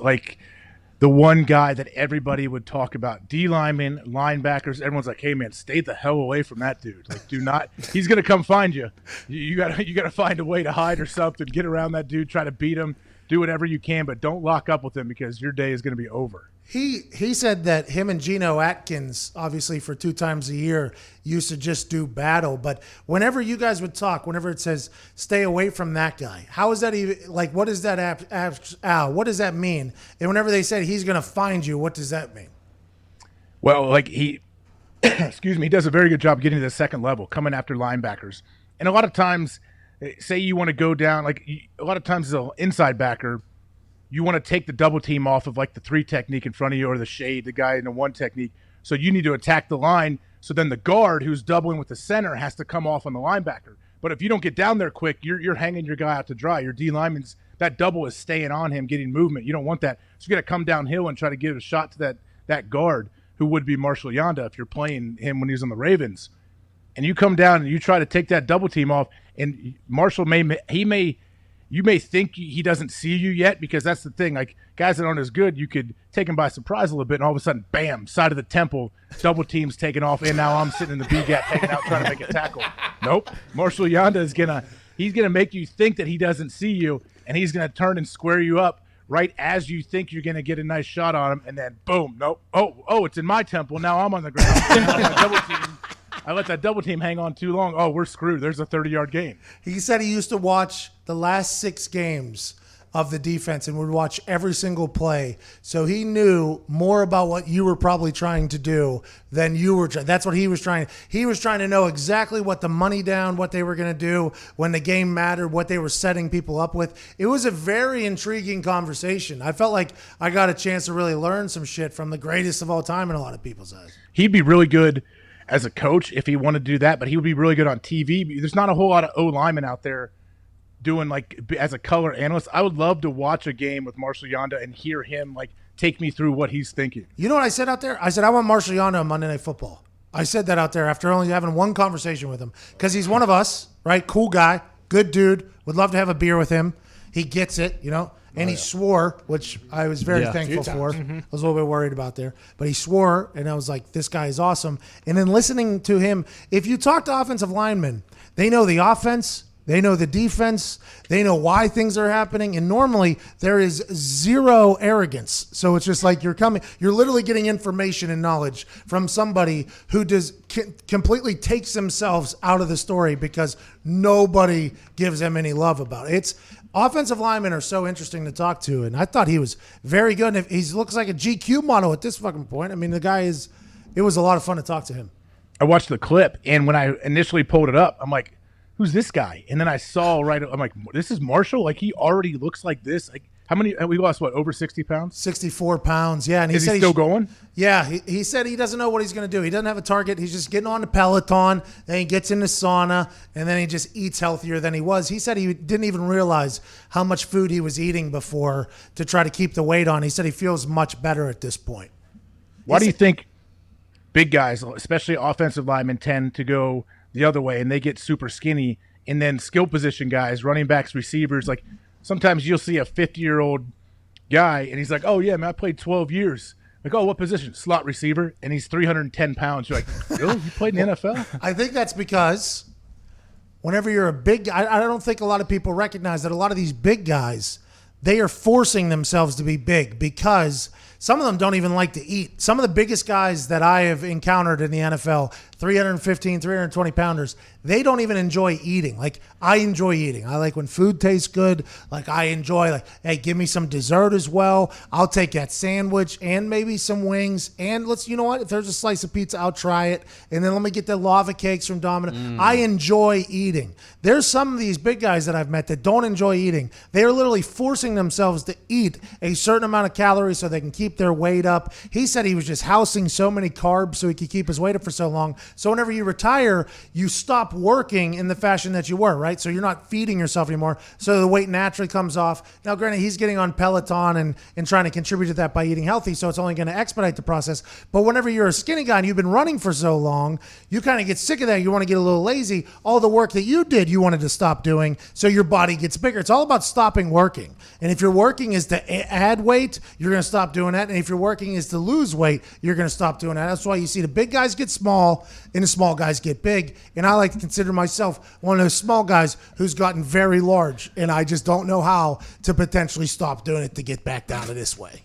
the one guy that everybody would talk about. D linemen, linebackers, everyone's like, hey man, stay the hell away from that dude. Do not, he's gonna come find you. You gotta find a way to hide or something, get around that dude, try to beat him, do whatever you can, but don't lock up with him because your day is gonna be over. He said that him and Geno Atkins, obviously for 2 times a year, used to just do battle. But whenever you guys would talk, whenever it says stay away from that guy, how is that even what does that what does that mean? And whenever they said he's going to find you, what does that mean? Well, he excuse me, he does a very good job getting to the second level, coming after linebackers. And a lot of times, say you want to go down, a lot of times as an inside backer, you want to take the double team off of the 3 technique in front of you or the shade, the guy in the 1 technique. So you need to attack the line. So then the guard who's doubling with the center has to come off on the linebacker. But if you don't get down there quick, you're hanging your guy out to dry. Your D lineman's that double is staying on him, getting movement. You don't want that. So you got to come downhill and try to give a shot to that guard who would be Marshall Yanda if you're playing him when he's on the Ravens. And you come down and you try to take that double team off, and Marshall you may think he doesn't see you yet, because that's the thing. Like, guys that aren't as good, you could take him by surprise a little bit, and all of a sudden, bam, side of the temple, double team's taken off, and now I'm sitting in the B gap hanging out trying to make a tackle. Nope. Marshall Yanda is he's gonna make you think that he doesn't see you, and he's gonna turn and square you up right as you think you're gonna get a nice shot on him, and then boom, nope. Oh, it's in my temple. Now I'm on the ground. I let that double team hang on too long. Oh, we're screwed. There's a 30-yard gain. He said he used to watch the last 6 games of the defense and would watch every single play. So he knew more about what you were probably trying to do than you were. That's what he was trying. He was trying to know exactly what the money down, what they were going to do when the game mattered, what they were setting people up with. It was a very intriguing conversation. I felt like I got a chance to really learn some shit from the greatest of all time in a lot of people's eyes. He'd be really good as a coach if he wanted to do that, but he would be really good on TV. There's not a whole lot of O linemen out there doing, like, as a color analyst. I would love to watch a game with Marshall Yanda and hear him, like, take me through what he's thinking. You know what I said out there? I said, I want Marshall Yanda on Monday Night Football. I said that out there after only having one conversation with him, because he's one of us, right? Cool guy, good dude. Would love to have a beer with him. He gets it, you know? And he swore, which I was very thankful for. I was a little bit worried about there. But he swore, and I was like, this guy is awesome. And then listening to him, if you talk to offensive linemen, they know the offense, they know the defense, they know why things are happening. And normally there is zero arrogance. So it's just like you're literally getting information and knowledge from somebody who completely takes themselves out of the story because nobody gives them any love about it. Offensive linemen are so interesting to talk to, and I thought he was very good. And he looks like a GQ model at this fucking point. I mean, the guy is – it was a lot of fun to talk to him. I watched the clip, and when I initially pulled it up, I'm like, who's this guy? And then I saw I'm like, this is Marshall? Like, he already looks like this? Like, how many – we lost, what, over 60 pounds? 64 pounds, yeah. And is he still going? Yeah, he said he doesn't know what he's going to do. He doesn't have a target. He's just getting on the Peloton, then he gets in the sauna, and then he just eats healthier than he was. He said he didn't even realize how much food he was eating before to try to keep the weight on. He said he feels much better at this point. Why do you think big guys, especially offensive linemen, tend to go the other way and they get super skinny, and then skill position guys, running backs, receivers, like sometimes you'll see a 50-year-old guy and he's like, oh, yeah, man, I played 12 years. Like, oh, what position? Slot receiver, and he's 310 pounds. You're like, really? You played in the NFL? I think that's because whenever you're a big guy, I don't think a lot of people recognize that a lot of these big guys, they are forcing themselves to be big because some of them don't even like to eat. Some of the biggest guys that I have encountered in the NFL, 315, 320 pounders, they don't even enjoy eating. Like, I enjoy eating. I like when food tastes good. Like, I enjoy, like, hey, give me some dessert as well. I'll take that sandwich and maybe some wings. And you know what? If there's a slice of pizza, I'll try it. And then let me get the lava cakes from Domino. I enjoy eating. There's some of these big guys that I've met that don't enjoy eating. They're literally forcing themselves to eat a certain amount of calories so they can keep their weight up. He said he was just housing so many carbs so he could keep his weight up for so long. So whenever you retire, you stop working in the fashion that you were, right? So you're not feeding yourself anymore. So the weight naturally comes off. Now, granted, he's getting on Peloton and trying to contribute to that by eating healthy, so it's only going to expedite the process. But whenever you're a skinny guy and you've been running for so long, you kind of get sick of that. You want to get a little lazy. All the work that you did, you wanted to stop doing, so your body gets bigger. It's all about stopping working. And if your working is to add weight, you're going to stop doing that. And if your working is to lose weight, you're going to stop doing that. That's why you see the big guys get small and the small guys get big. And I like to consider myself one of those small guys who's gotten very large. And I just don't know how to potentially stop doing it to get back down to this way.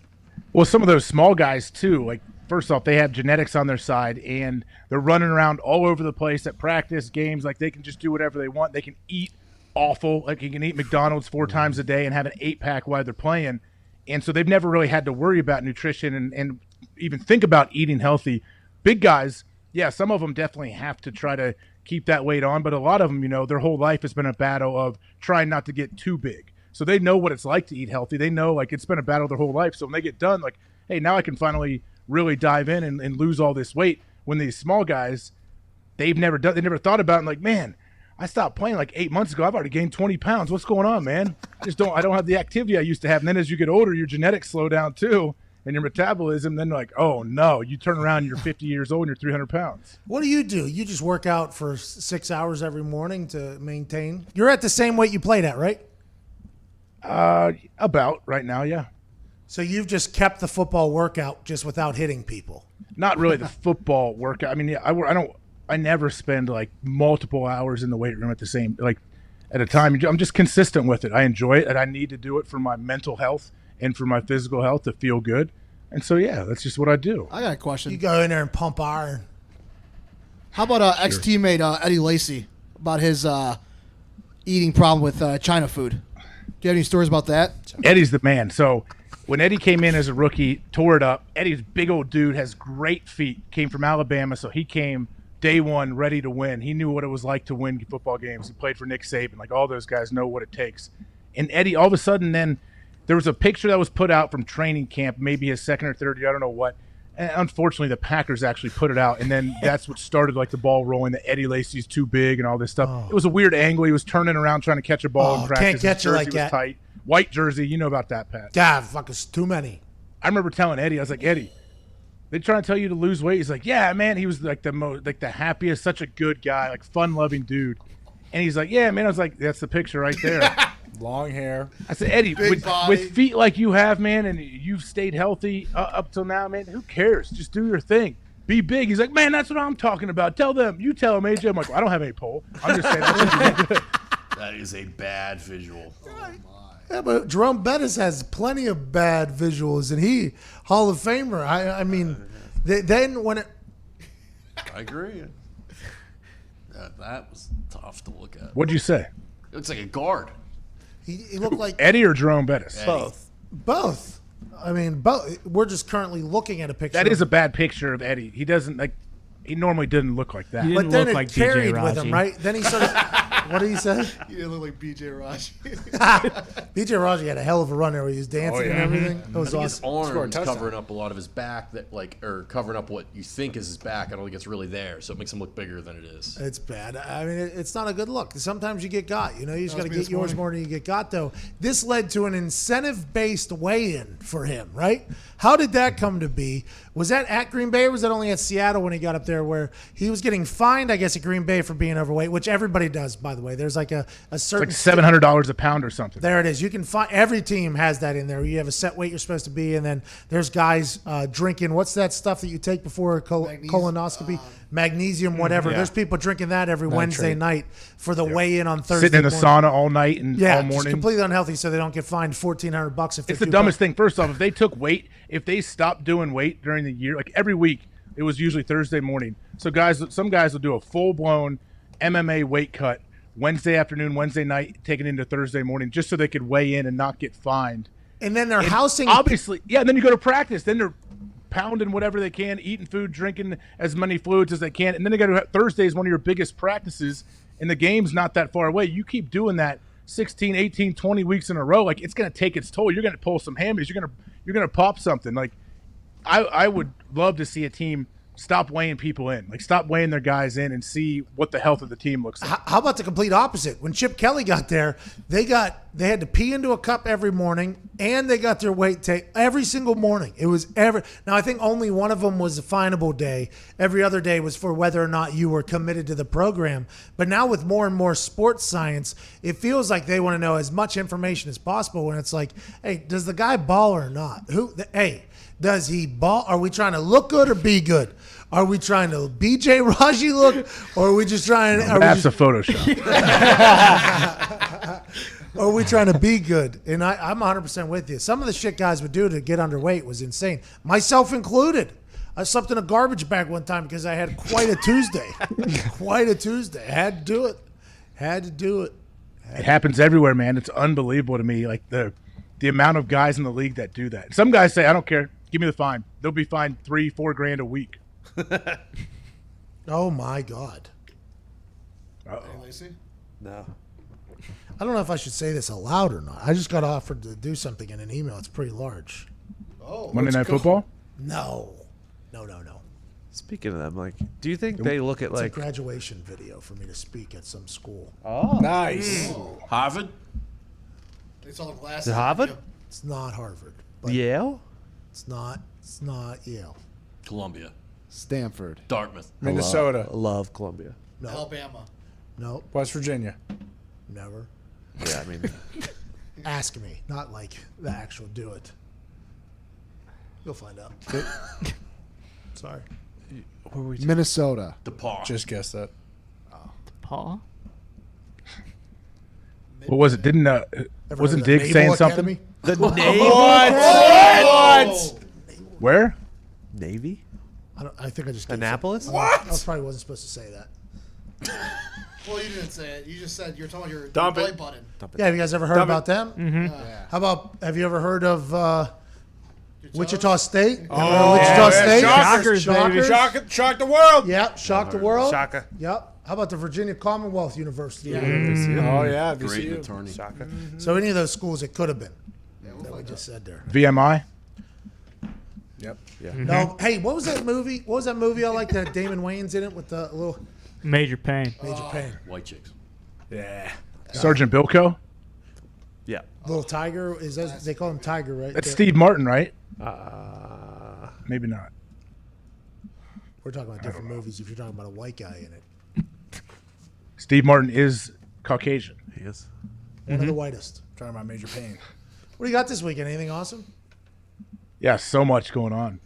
Well, some of those small guys, too, like, first off, they have genetics on their side, and they're running around all over the place at practice, games. Like, they can just do whatever they want. They can eat awful. Like, you can eat McDonald's 4 times a day and have an 8-pack while they're playing. And so they've never really had to worry about nutrition and even think about eating healthy. Big guys, yeah, some of them definitely have to try to keep that weight on, but a lot of them, you know, their whole life has been a battle of trying not to get too big. So they know what it's like to eat healthy. They know, like, it's been a battle their whole life. So when they get done, like, hey, now I can finally really dive in and lose all this weight. When these small guys, they never thought about it, and like, man, I stopped playing like 8 months ago. I've already gained 20 pounds. What's going on, man? I don't have the activity I used to have. And then as you get older, your genetics slow down too, and your metabolism. Then like, oh no, you turn around, and you're 50 years old, and you're 300 pounds. What do? You just work out for 6 hours every morning to maintain? You're at the same weight you played at, right? About right now, yeah. So you've just kept the football workout just without hitting people. Not really the football workout. I mean, yeah, I never spend like multiple hours in the weight room at a time. I'm just consistent with it. I enjoy it, and I need to do it for my mental health and for my physical health to feel good. And so, yeah, that's just what I do. I got a question. You go in there and pump iron. How about ex-teammate Eddie Lacy about his eating problem with China food? Do you have any stories about that? Eddie's the man. So when Eddie came in as a rookie, tore it up. Eddie's big old dude, has great feet, came from Alabama, so he came day one ready to win. He knew what it was like to win football games. He played for Nick Saban. Like, all those guys know what it takes. And Eddie, all of a sudden then, there was a picture that was put out from training camp, maybe his second or third year, I don't know what. And unfortunately, the Packers actually put it out, and then that's what started like the ball rolling, that Eddie Lacy's too big and all this stuff. Oh. It was a weird angle. He was turning around trying to catch a ball in practice. Can't catch His it jersey like was that. tight. White jersey, you know about that, Pat. God, fuck, it's too many. I remember telling Eddie, I was like, Eddie, they trying to tell you to lose weight. He's like, yeah, man. He was like the happiest, such a good guy, like fun-loving dude. And he's like, yeah, man. I was like, that's the picture right there. Long hair. I said, Eddie, Big body. with feet like you have, man, and you've stayed healthy up till now, man, who cares? Just do your thing. Be big. He's like, man, that's what I'm talking about. Tell them. You tell them, AJ. I'm like, well, I don't have any pole. I'm just saying. That is a bad visual. Yeah, but Jerome Bettis has plenty of bad visuals, and he Hall of Famer. I mean, then when it. I agree. That was tough to look at. What'd you say? It looks like a guard. He looked like Eddie or Jerome Bettis? Eddie. both. I mean, both. We're just currently looking at a picture. That is a bad picture of Eddie. He doesn't like. He normally didn't look like that. He But didn't then look it like carried DJ with him, Raji. right? Then he sort of. What did he say? You didn't look like B.J. Raj. BJ Raji had a hell of a run there where he was dancing and everything. It was I think his awesome. arms covering up a lot of his back, or covering up what you think is his back. I don't think it's really there, so it makes him look bigger than it is. It's bad. I mean, it's not a good look. Sometimes you get got. You know, you just got to me get this yours morning. more than you get got, though. This led to an incentive-based weigh-in for him, right? How did that come to be? Was that at Green Bay, or was that only at Seattle when he got up there, where he was getting fined, I guess, at Green Bay for being overweight, which everybody does, by the way. There's like a certain Like $700 a pound or something. There it is. You can find every team has that in there. You have a set weight you're supposed to be, and then there's guys drinking. What's that stuff that you take before a colonoscopy? Magnesium, whatever. Yeah. There's people drinking that every Wednesday night for the weigh-in on Thursday. Sitting in the morning. sauna all night and Yeah, all just morning. completely unhealthy, so they don't get fined $1,400 if It's the dumbest thing. First off, if they took weight, if they stopped doing weight during the year, like every week, it was usually Thursday morning. So some guys will do a full-blown MMA weight cut Wednesday afternoon, Wednesday night, taken into Thursday morning, just so they could weigh in and not get fined. And then they're And housing. obviously, yeah. And then you go to practice. Then they're pounding whatever they can, eating food, drinking as many fluids as they can, and then they got to Thursday is one of your biggest practices, and the game's not that far away. You keep doing that 16, 18, 20 weeks in a row, like it's going to take its toll. You're going to pull some hammies. You're going to pop something. Like I would love to see a team stop weighing people in, like stop weighing their guys in and see what the health of the team looks like. How about the complete opposite? When Chip Kelly got there, they had to pee into a cup every morning, and they got their weight tape every single morning. It was now I think only one of them was a finable day. Every other day was for whether or not you were committed to the program. But now with more and more sports science, it feels like they want to know as much information as possible. When it's like, hey, does the guy ball or not? Does he ball? Are we trying to look good or be good? Are we trying to BJ Raji look, or are we just trying? That's a Photoshop. Or are we trying to be good? And I'm 100% with you. Some of the shit guys would do to get underweight was insane, myself included. I slept in a garbage bag one time because I had quite a Tuesday. I had to do it. It happens everywhere, man. It's unbelievable to me, like the amount of guys in the league that do that. Some guys say, I don't care. Give me the fine. They'll be fined $3-4 grand a week. Oh my God. No. I don't know if I should say this aloud or not. I just got offered to do something in an email. It's pretty large. Oh, Monday Night Football? No. Speaking of them, like, do you think they look at It's a like? graduation video for me to speak at some school. Nice. Harvard? They saw the glasses. Is it Harvard? It's not Harvard, but Yale? it's not Yale. Columbia. Stanford. Dartmouth. Minnesota. Love Columbia. No, Alabama. no, West Virginia. never. Yeah, I mean, Ask me, not like the actual do it. You'll find out. Sorry. where were we? Minnesota. DePaul. Just guess that. Paul? What was it? Didn't Ever wasn't heard of the Diggs saying Naval something? Academy? The Navy. What? Where? Navy? I think I just gave Annapolis? some- I probably wasn't supposed to say that. Well, you didn't say it. You just said you're talking about your Dump belly it. button. Yeah, have you guys ever heard Dump about them? Mm-hmm. How about, have you ever heard of Wichita State? Ever heard of Oh, Wichita yeah. State? Shockers, baby. Shockers. Shock the world. Yep, shock the world. Shaka. Yep. How about the Virginia Commonwealth University? Oh yeah, Great VCU. attorney. Shaka. So any of those schools, it could have been. That we just said there. VMI. Yep. No, hey, what was that movie? What was that movie I like that Damon Wayans in it with the little Major Pain. Major Pain? White chicks. Yeah. Sergeant Bilko. Yeah. Little Tiger is that, they call him Tiger, right? That's Steve Martin, right? Maybe not. We're talking about different movies. If you're talking about a white guy in it, Steve Martin is Caucasian. He is. one of the whitest. Talking about Major Pain. What do you got this weekend? Anything awesome? Yeah, so much going on.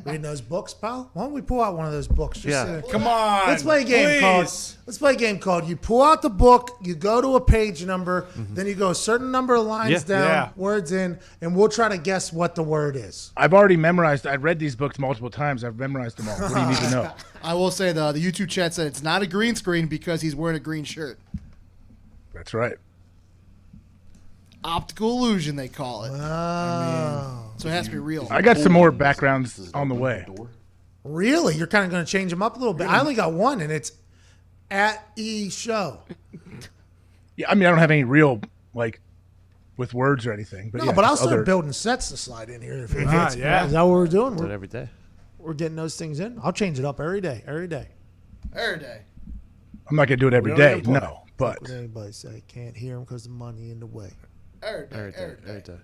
Reading those books, pal? Why don't we pull out one of those books? Just, Yeah. Come on. let's play a game called. please. Let's play a game called. You pull out the book, you go to a page number, then you go a certain number of lines Yeah. down, Yeah. words in, and we'll try to guess what the word is. I've already memorized. I've read these books multiple times. I've memorized them all. What do you need to know? I will say the YouTube chat said it's not a green screen because he's wearing a green shirt. That's right. Optical illusion, they call it. Oh, So it has to be real. I got some more backgrounds on the way. really? You're kind of going to change them up a little bit. I only got one, and it's at E Show. Yeah, I mean, I don't have any real like with words or anything. But No, yeah, but I'll just start other- building sets to slide in here. If it Ah, fits. yeah. Is that what we're doing? Do it We're, every day. we're getting those things in. I'll change it up every day. Every day. Every day. I'm not gonna do it every We don't day. even play. No, but What anybody say? Can't hear them because the money in the way. Every day. Every day. Every day.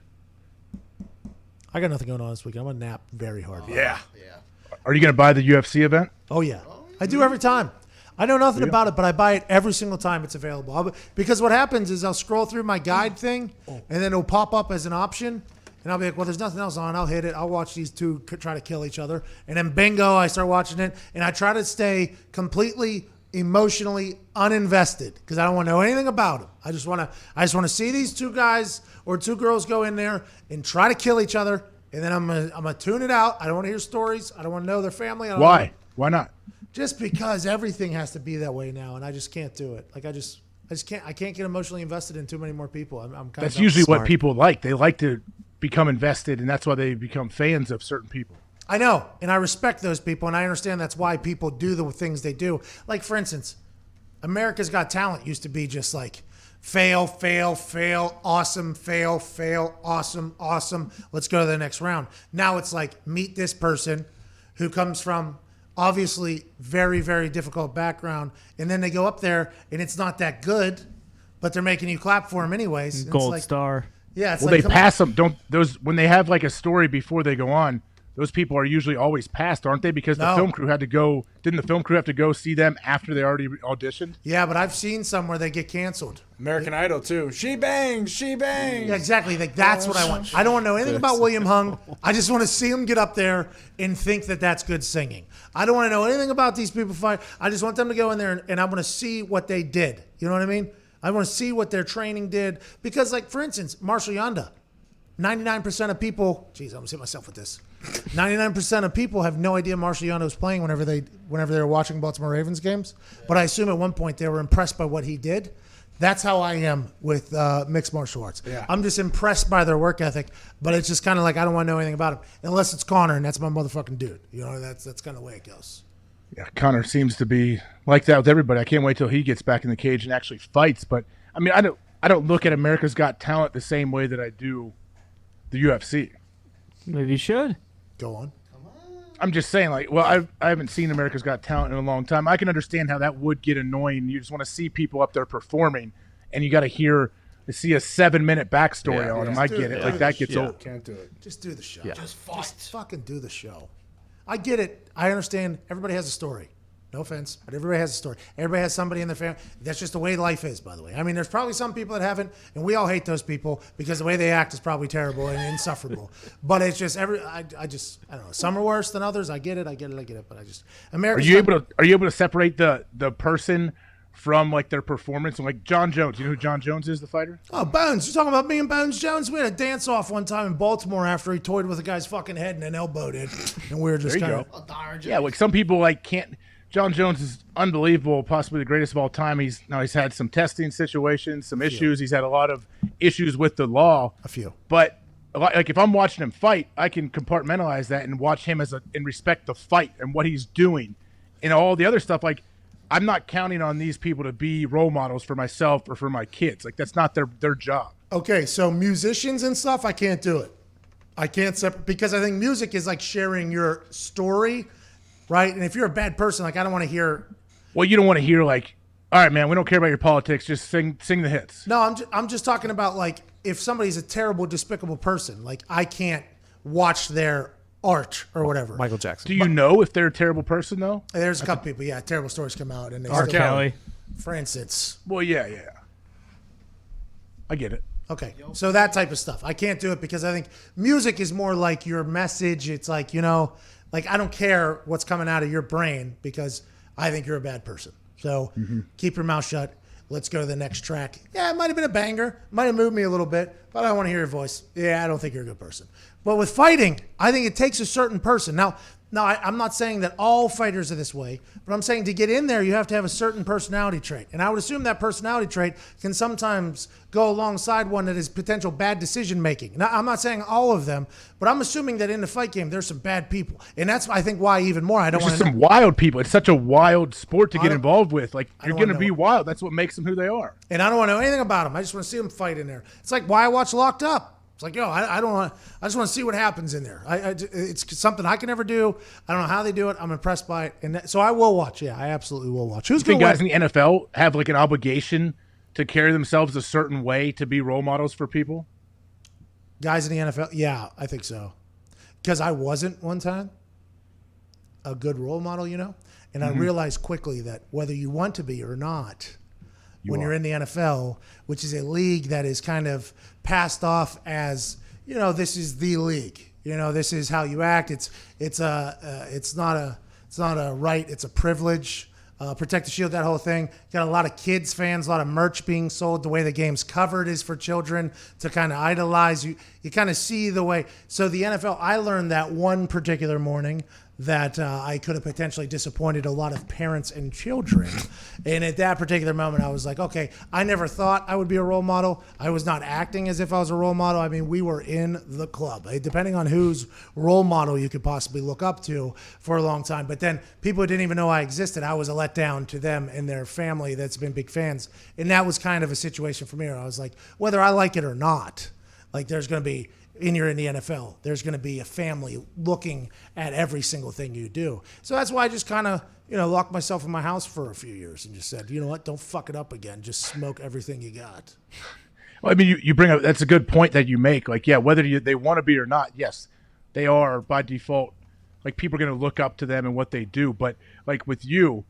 I got nothing going on this weekend. I'm gonna nap very hard. Yeah. Yeah. are you gonna buy the UFC event? Oh yeah, I do every time. I know nothing about it, but I buy it every single time it's available. Because what happens is I'll scroll through my guide thing, and then it'll pop up as an option, and I'll be like, "Well, there's nothing else on. I'll hit it. I'll watch these two try to kill each other, and then bingo, I start watching it, and I try to stay completely emotionally uninvested because I don't want to know anything about them. I just want to see these two guys or two girls go in there and try to kill each other, and then I'm gonna tune it out. I don't want to hear stories. I don't want to know their family. I don't Why? wanna- Why not? Just because everything has to be that way now, and I just can't do it. Like I just can't. I can't get emotionally invested in too many more people. I'm kind That's of usually what smart. people like. They like to become invested, and that's why they become fans of certain people. I know, and I respect those people, and I understand that's why people do the things they do. Like for instance, America's Got Talent used to be just like fail, fail, fail, awesome, fail, fail, awesome, awesome. Let's go to the next round. Now it's like meet this person who comes from obviously very, very difficult background, and then they go up there and it's not that good, but they're making you clap for them anyways. And it's Gold like, star. Yeah, it's Well, like they come on. pass them. Don't those when they have like a story before they go on? Those people are usually always passed, aren't they? Because the No. film crew had to go. Didn't the film crew have to go see them after they already auditioned? Yeah, but I've seen some where they get canceled. American Idol too. She bangs. She bangs. Yeah, exactly. Like that's what I want. I don't want to know anything about William Hung. I just want to see him get up there and think that that's good singing. I don't want to know anything about these people fight. I just want them to go in there and I want to see what they did. You know what I mean? I want to see what their training did because, like for instance, Marshall Yonda, 99% of people. Geez, I'm gonna hit myself with this. 99% of people have no idea Marshall Yonda was playing whenever they were watching Baltimore Ravens games. But I assume at one point they were impressed by what he did. That's how I am with mixed martial arts. Yeah. I'm just impressed by their work ethic, but it's just kind of like I don't want to know anything about him unless it's Connor, and that's my motherfucking dude. You know, that's kind of the way it goes. Yeah, Connor seems to be like that with everybody. I can't wait till he gets back in the cage and actually fights. But I mean, I don't look at America's Got Talent the same way that I do the UFC. Maybe you should. Go on. I'm just saying, like, well, I haven't seen America's Got Talent in a long time. I can understand how that would get annoying. You just want to see people up there performing, and you got to see a 7-minute backstory on them. I get it. Like, that gets old. Can't do it. Just do the show. Yeah. Just fucking do the show. I get it. I understand. Everybody has a story. No offense, but everybody has a story. Everybody has somebody in their family. That's just the way life is, by the way. I mean, there's probably some people that haven't, and we all hate those people because the way they act is probably terrible and insufferable. But it's just I don't know. Some are worse than others. I get it. But America's Are you able to separate the person from like their performance? And like John Jones, you know who John Jones is, the fighter? Oh, Bones. You're talking about me and Bones Jones? We had a dance-off one time in Baltimore after he toyed with a guy's fucking head and then elbowed it. And we were just There you kind go. of... Yeah, like some people like can't. John Jones is unbelievable, possibly the greatest of all time. He's had some testing situations, some issues. He's had a lot of issues with the law. A few. But like if I'm watching him fight, I can compartmentalize that and watch him and respect the fight and what he's doing and all the other stuff. Like I'm not counting on these people to be role models for myself or for my kids. Like that's not their job. Okay, so musicians and stuff, I can't do it. I can't separate because I think music is like sharing your story, right? And if you're a bad person, like I don't want to hear. Well, you don't want to hear like, all right, man, we don't care about your politics. Just sing the hits. No, I'm just talking about like if somebody's a terrible, despicable person, like I can't watch their art or whatever. Michael Jackson. Do you know if they're a terrible person though? There's a couple people, yeah, terrible stories come out and they R. still- Kelly. for instance. Well, yeah. I get it. Okay, so that type of stuff. I can't do it because I think music is more like your message. It's like, like I don't care what's coming out of your brain because I think you're a bad person. So keep your mouth shut. Let's go to the next track. Yeah, it might have been a banger. Might have moved me a little bit, but I want to hear your voice. Yeah, I don't think you're a good person. But with fighting, I think it takes a certain person. Now I'm not saying that all fighters are this way, but I'm saying to get in there, you have to have a certain personality trait. And I would assume that personality trait can sometimes go alongside one that is potential bad decision making. Now, I'm not saying all of them, but I'm assuming that in the fight game, there's some bad people. And that's, I think, why even more I don't There's want just some wild people. It's such a wild sport to get don't- involved with. Like I you're don't going to wanna be know. wild. That's what makes them who they are. And I don't want to know anything about them. I just want to see them fight in there. It's like why I watch Locked Up. It's like, I don't want. I just want to see what happens in there. It's something I can never do. I don't know how they do it. I'm impressed by it, and so I will watch. Yeah, I absolutely will watch. Who's I think going guys in the NFL have like an obligation to carry themselves a certain way to be role models for people. Guys in the NFL? Yeah, I think so. Because I wasn't one time a good role model, and I realized quickly that whether you want to be or not, you're in the NFL, which is a league that is kind of passed off as, this is the league. This is how you act. It's not a right. It's a privilege. Protect the Shield, that whole thing. Got a lot of kids fans, a lot of merch being sold. The way the game's covered is for children to kind of idolize you. You kind of see the way. So the NFL, I learned that one particular morning that I could have potentially disappointed a lot of parents and children. And at that particular moment, I was like, okay, I never thought I would be a role model. I was not acting as if I was a role model. I mean, we were in the club, depending on whose role model you could possibly look up to for a long time. But then people who didn't even know I existed, I was a letdown to them and their family that's been big fans. And that was kind of a situation for me where I was like, whether I like it or not, like there's going to be, you're in the NFL, there's going to be a family looking at every single thing you do. So that's why I just kind of, locked myself in my house for a few years and just said, you know what, don't fuck it up again. Just smoke everything you got. Well, I mean, you bring up, that's a good point that you make. Like, yeah, whether they want to be or not, yes, they are by default. Like people are going to look up to them and what they do. But like with you,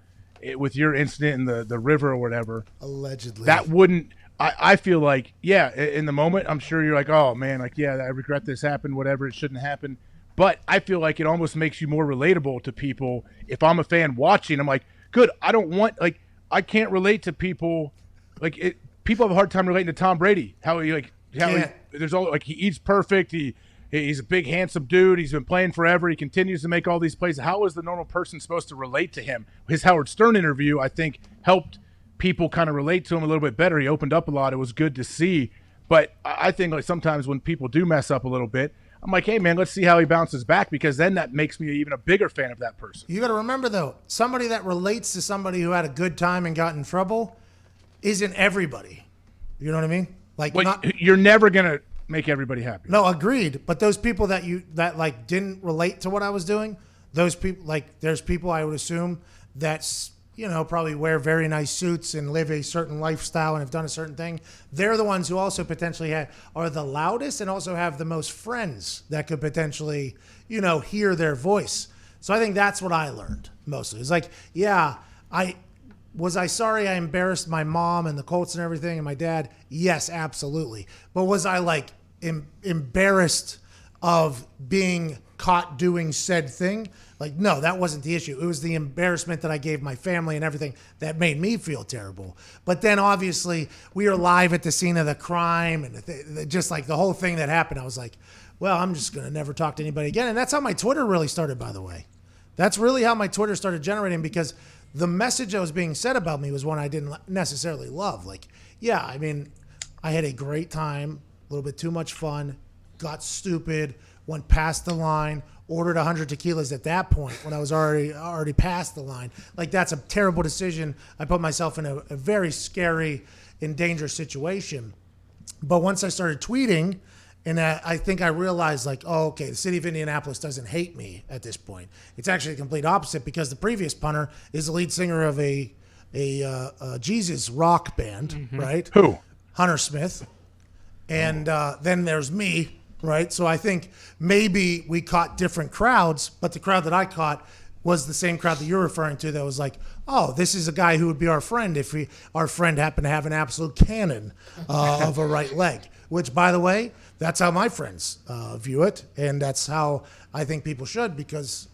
with your incident in the river or whatever, Allegedly. that wouldn't. I feel like, yeah, in the moment, I'm sure you're like, oh, man, like, yeah, I regret this happened, whatever, it shouldn't happen. But I feel like it almost makes you more relatable to people. If I'm a fan watching, I'm like, good, I can't relate to people. Like, people have a hard time relating to Tom Brady. There's all, like, he eats perfect. He's a big, handsome dude. He's been playing forever. He continues to make all these plays. How is the normal person supposed to relate to him? His Howard Stern interview, I think, helped people kind of relate to him a little bit better. He opened up a lot. It was good to see. But I think like sometimes when people do mess up a little bit, I'm like, hey, man, let's see how he bounces back, because then that makes me even a bigger fan of that person. You got to remember, though, somebody that relates to somebody who had a good time and got in trouble isn't everybody. You know what I mean? Like, You're never going to make everybody happy. No, agreed. But those people that didn't relate to what I was doing, those people, like there's people I would assume that's, probably wear very nice suits and live a certain lifestyle and have done a certain thing. They're the ones who also potentially are the loudest and also have the most friends that could potentially, hear their voice. So I think that's what I learned mostly. It's like, yeah, I sorry I embarrassed my mom and the Colts and everything and my dad? Yes, absolutely. But was I like embarrassed of being caught doing said thing? Like, no, that wasn't the issue. It was the embarrassment that I gave my family and everything that made me feel terrible. But then obviously we were live at the scene of the crime and just like the whole thing that happened. I was like, well, I'm just going to never talk to anybody again. And that's how my Twitter really started, by the way. That's really how my Twitter started generating, because the message that was being said about me was one I didn't necessarily love. Like, yeah, I mean, I had a great time, a little bit too much fun, got stupid, went past the line, ordered 100 tequilas at that point when I was already past the line. Like, that's a terrible decision. I put myself in a very scary and dangerous situation. But once I started tweeting, and I think I realized, like, oh, okay, the city of Indianapolis doesn't hate me at this point. It's actually the complete opposite, because the previous punter is the lead singer of a Jesus rock band, right? Who? Hunter Smith. And then there's me, right? So I think maybe we caught different crowds, but the crowd that I caught was the same crowd that you're referring to, that was like, oh, this is a guy who would be our friend if our friend happened to have an absolute cannon of a right leg. Which, by the way, that's how my friends view it, and that's how I think people should, because,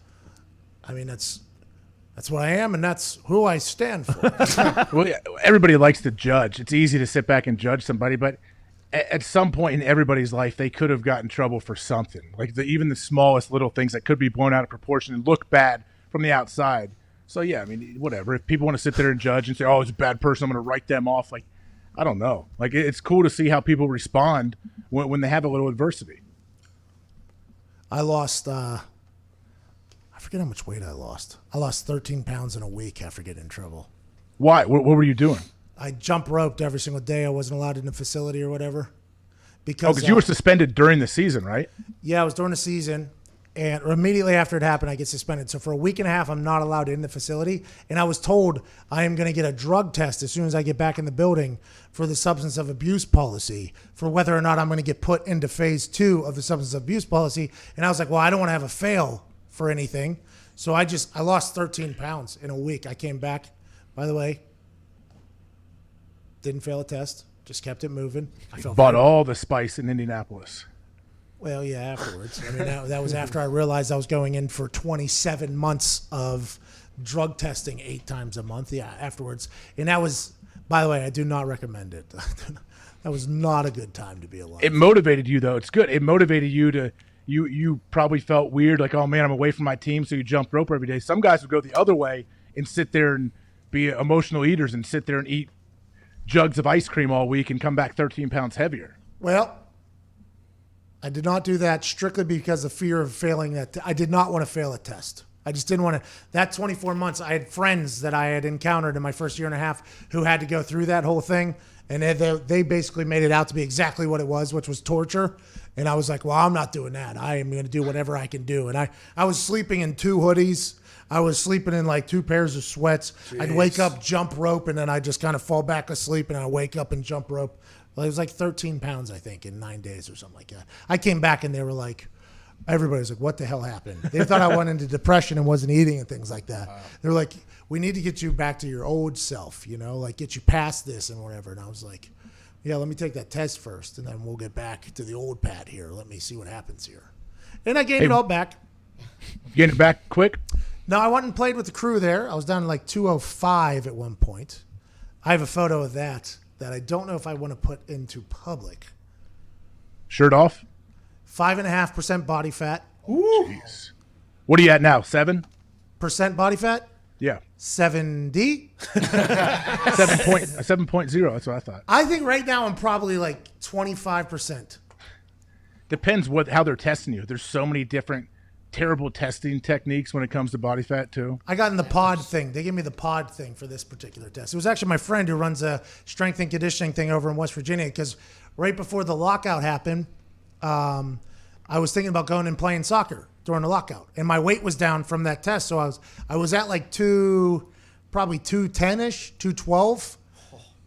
I mean, that's what I am, and that's who I stand for. Well, yeah, everybody likes to judge. It's easy to sit back and judge somebody, but at some point in everybody's life, they could have gotten in trouble for something. Like even the smallest little things that could be blown out of proportion and look bad from the outside. So, yeah, I mean, whatever. If people want to sit there and judge and say, oh, it's a bad person, I'm going to write them off, like, I don't know. Like, it's cool to see how people respond when they have a little adversity. I lost, I forget how much weight I lost. I lost 13 pounds in a week after getting in trouble. Why? What were you doing? I jump roped every single day. I wasn't allowed in the facility or whatever. Because you were suspended during the season, right? Yeah, I was during the season. And immediately after it happened, I get suspended. So for a week and a half, I'm not allowed in the facility. And I was told I am going to get a drug test as soon as I get back in the building for the substance of abuse policy, for whether or not I'm going to get put into phase 2 of the substance abuse policy. And I was like, well, I don't want to have a fail for anything. So I lost 13 pounds in a week. I came back, by the way, didn't fail a test, just kept it moving. I felt Bought all the spice in Indianapolis. Well, yeah, afterwards. I mean, that was after I realized I was going in for 27 months of drug testing 8 times a month. Yeah, afterwards. And that was, by the way, I do not recommend it. That was not a good time to be alive. It motivated you, though. It's good. It motivated you to, you probably felt weird, like, oh, man, I'm away from my team, so you jump rope every day. Some guys would go the other way and sit there and be emotional eaters and sit there and eat jugs of ice cream all week and come back 13 pounds heavier. Well, I did not do that strictly because of fear of failing that. I did not want to fail a test. I just didn't want to. That 24 months, I had friends that I had encountered in my first year and a half who had to go through that whole thing. And they basically made it out to be exactly what it was, which was torture. And I was like, well, I'm not doing that. I am going to do whatever I can do. And I was sleeping in 2 hoodies. I was sleeping in like 2 pairs of sweats. Jeez. I'd wake up, jump rope, and then I'd just kind of fall back asleep, and I'd wake up and jump rope. Well, it was like 13 pounds, I think, in 9 days or something like that. I came back, and they were like, everybody was like, what the hell happened? They thought I went into depression and wasn't eating and things like that. Wow. They were like, we need to get you back to your old self, like get you past this and whatever. And I was like, yeah, let me take that test first, and then we'll get back to the old Pat here. Let me see what happens here. And I gained it all back. Getting it back quick? No, I went and played with the crew there. I was down to like 205 at one point. I have a photo of that I don't know if I want to put into public. Shirt off? 5.5% body fat. Ooh. Jeez. What are you at now, 7% body fat? Yeah. 70? 7.0, that's what I thought. I think right now I'm probably like 25%. Depends how they're testing you. There's so many different terrible testing techniques when it comes to body fat too. I got in the pod thing. They gave me the pod thing for this particular test. It was actually my friend who runs a strength and conditioning thing over in West Virginia, because right before the lockout happened, I was thinking about going and playing soccer during the lockout, and my weight was down from that test. So I was at like probably 210-ish, 212.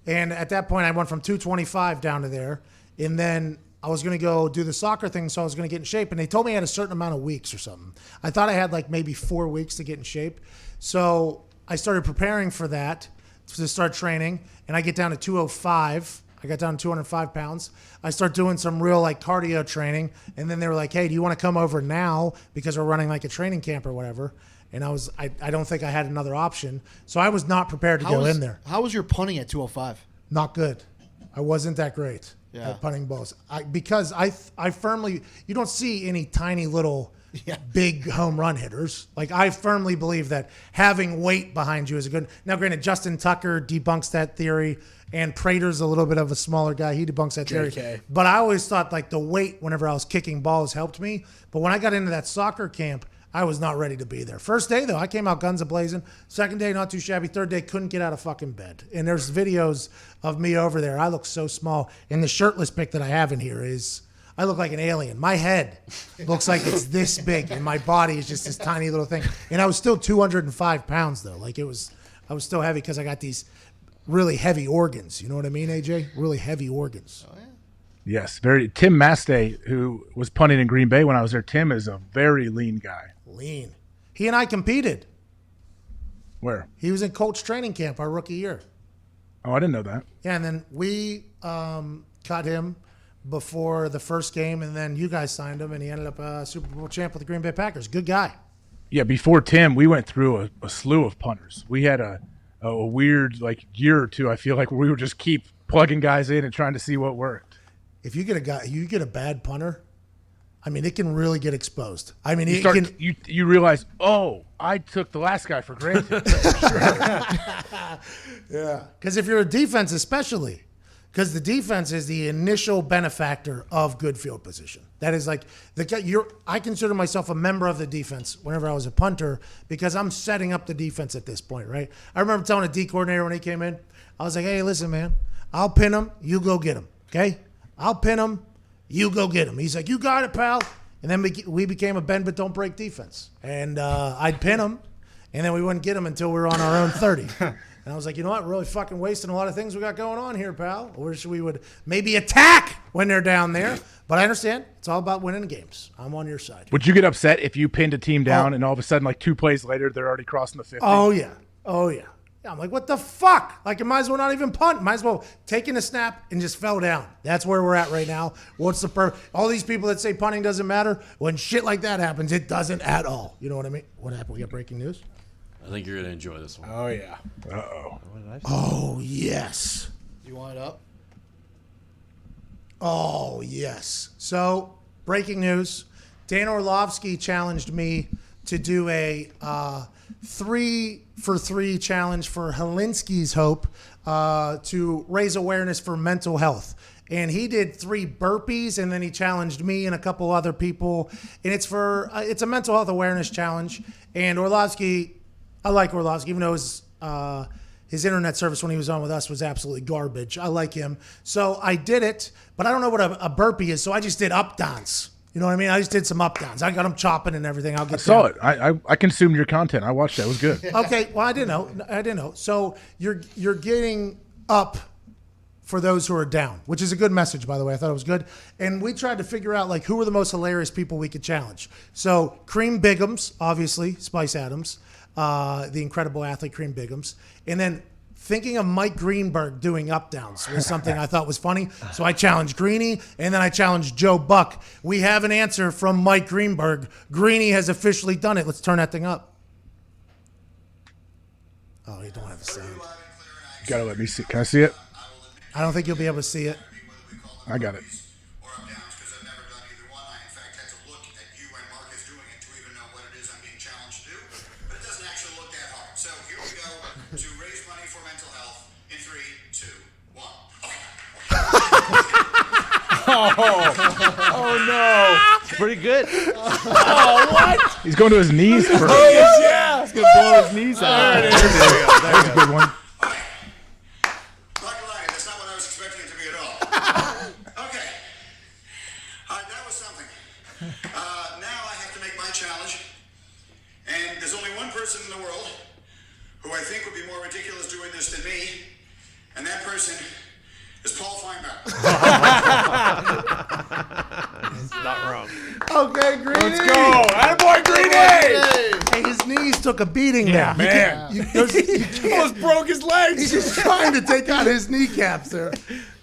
And at that point, I went from 225 down to there. And then I was going to go do the soccer thing, so I was going to get in shape. And they told me I had a certain amount of weeks or something. I thought I had like maybe 4 weeks to get in shape. So I started preparing for that to start training. And I get down to 205. I got down to 205 pounds. I start doing some real like cardio training. And then they were like, hey, do you want to come over now? Because we're running like a training camp or whatever. And I don't think I had another option. So I was not prepared to go in there. How was your punting at 205? Not good. I wasn't that great at punting balls. Because I firmly, you don't see any tiny little big home run hitters. Like I firmly believe that having weight behind you is a good. Now, granted, Justin Tucker debunks that theory, and Prater's a little bit of a smaller guy. He debunks that theory. But I always thought like the weight whenever I was kicking balls helped me. But when I got into that soccer camp, I was not ready to be there. First day, though, I came out guns a-blazing. Second day, not too shabby. Third day, couldn't get out of fucking bed. And there's videos of me over there. I look so small. And the shirtless pic that I have in here is, I look like an alien. My head looks like it's this big, and my body is just this tiny little thing. And I was still 205 pounds, though. Like I was still heavy because I got these really heavy organs. You know what I mean, AJ? Really heavy organs. Oh, yeah. Yes, very. Tim Mastay, who was punting in Green Bay when I was there, Tim is a very lean guy. Lean. He and I competed. Where? He was in Colts training camp our rookie year. Oh, I didn't know that. Yeah, and then we cut him before the first game, and then you guys signed him, and he ended up a Super Bowl champ with the Green Bay Packers. Good guy. Yeah, before Tim, we went through a slew of punters. We had a weird like year or two, I feel like, where we would just keep plugging guys in and trying to see what worked. If you get a bad punter, I mean, it can really get exposed. I mean, you realize, oh, I took the last guy for granted. Yeah. Because if you're a defense, especially, because the defense is the initial benefactor of good field position. That is like I consider myself a member of the defense whenever I was a punter because I'm setting up the defense at this point, right? I remember telling a D coordinator when he came in, I was like, hey, listen, man, I'll pin him, you go get him, okay? I'll pin him, you go get him. He's like, you got it, pal. And then we became a bend but don't break defense. And I'd pin him, and then we wouldn't get him until we were on our own 30. And I was like, you know what? We're really fucking wasting a lot of things we got going on here, pal. I wish we would maybe attack when they're down there. But I understand. It's all about winning games. I'm on your side. Would you get upset if you pinned a team down and all of a sudden, like 2 plays later, they're already crossing the 50? Oh, yeah. Yeah, I'm like, what the fuck? Like, it might as well not even punt. Might as well taking a snap and just fell down. That's where we're at right now. What's the all these people that say punting doesn't matter, when shit like that happens, it doesn't at all. You know what I mean? What happened? We got breaking news? I think you're going to enjoy this one. Oh, yeah. Uh-oh. Oh, yes. You want it up? Oh, yes. So, breaking news. Dan Orlovsky challenged me to do a 3-for-3 challenge for Helinski's Hope to raise awareness for mental health. And he did 3 burpees, and then he challenged me and a couple other people. And it's a mental health awareness challenge. And Orlovsky, I like Orlovsky, even though his internet service when he was on with us was absolutely garbage. I like him. So I did it, but I don't know what a burpee is, so I just did up downs. You know what I mean? I just did some up downs. I got them chopping and everything. I saw it. I consumed your content. I watched that. It was good. Okay. Well, I didn't know. So you're getting up for those who are down, which is a good message, by the way. I thought it was good. And we tried to figure out like who were the most hilarious people we could challenge. So Cream Biggums, obviously, Spice Adams, the incredible athlete Cream Biggums, and then thinking of Mike Greenberg doing up downs was something I thought was funny. So I challenged Greeny, and then I challenged Joe Buck. We have an answer from Mike Greenberg. Greeny has officially done it. Let's turn that thing up. Oh, you don't have the sound. You gotta let me see. Can I see it? I don't think you'll be able to see it. I got it. Oh no! It's pretty good. Oh, what? He's going to his knees first. Oh, yeah. He's gonna blow his knees out. There it is. That's a good one. That's not what I was expecting it to be at all. Okay. That was something. Now I have to make my challenge person in the world who I think would be more ridiculous doing this than me, and that person is Paul Feinbaum. Not wrong. Okay, Greeny. Let's go. Attaboy, Greeny. Hey, his knees took a beating Yeah, there. Man. You Almost broke his legs. He's just trying to take out his kneecaps there.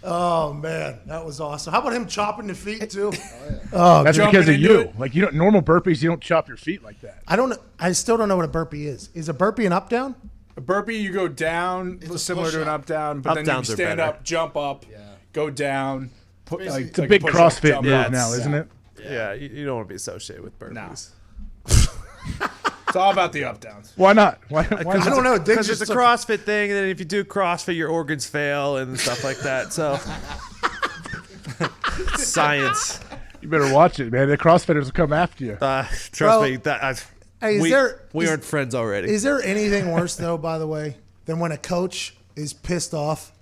Oh man, that was awesome. How about him chopping the feet too? Oh, That's Jumping because of into you. it. Like, you don't normal burpees, you don't chop your feet like that. I still don't know what a burpee is. Is a burpee an up down? A burpee, you go down, similar to an up down, but then you Up-downs are stand better. up, jump up, go down. Put, like, It's a big push-up, CrossFit jump move up. now, isn't it? Yeah, you don't want to be associated with burpees. It's all about the up downs. Why not? Why I don't know. Diggs Because it's just a CrossFit thing, and then if you do CrossFit, your organs fail and stuff like that. So, science. You better watch it, man. The CrossFitters will come after you. Trust Well, me. Hey, is we there- we is- aren't friends already. Is there anything worse though, by the way, than when a coach is pissed off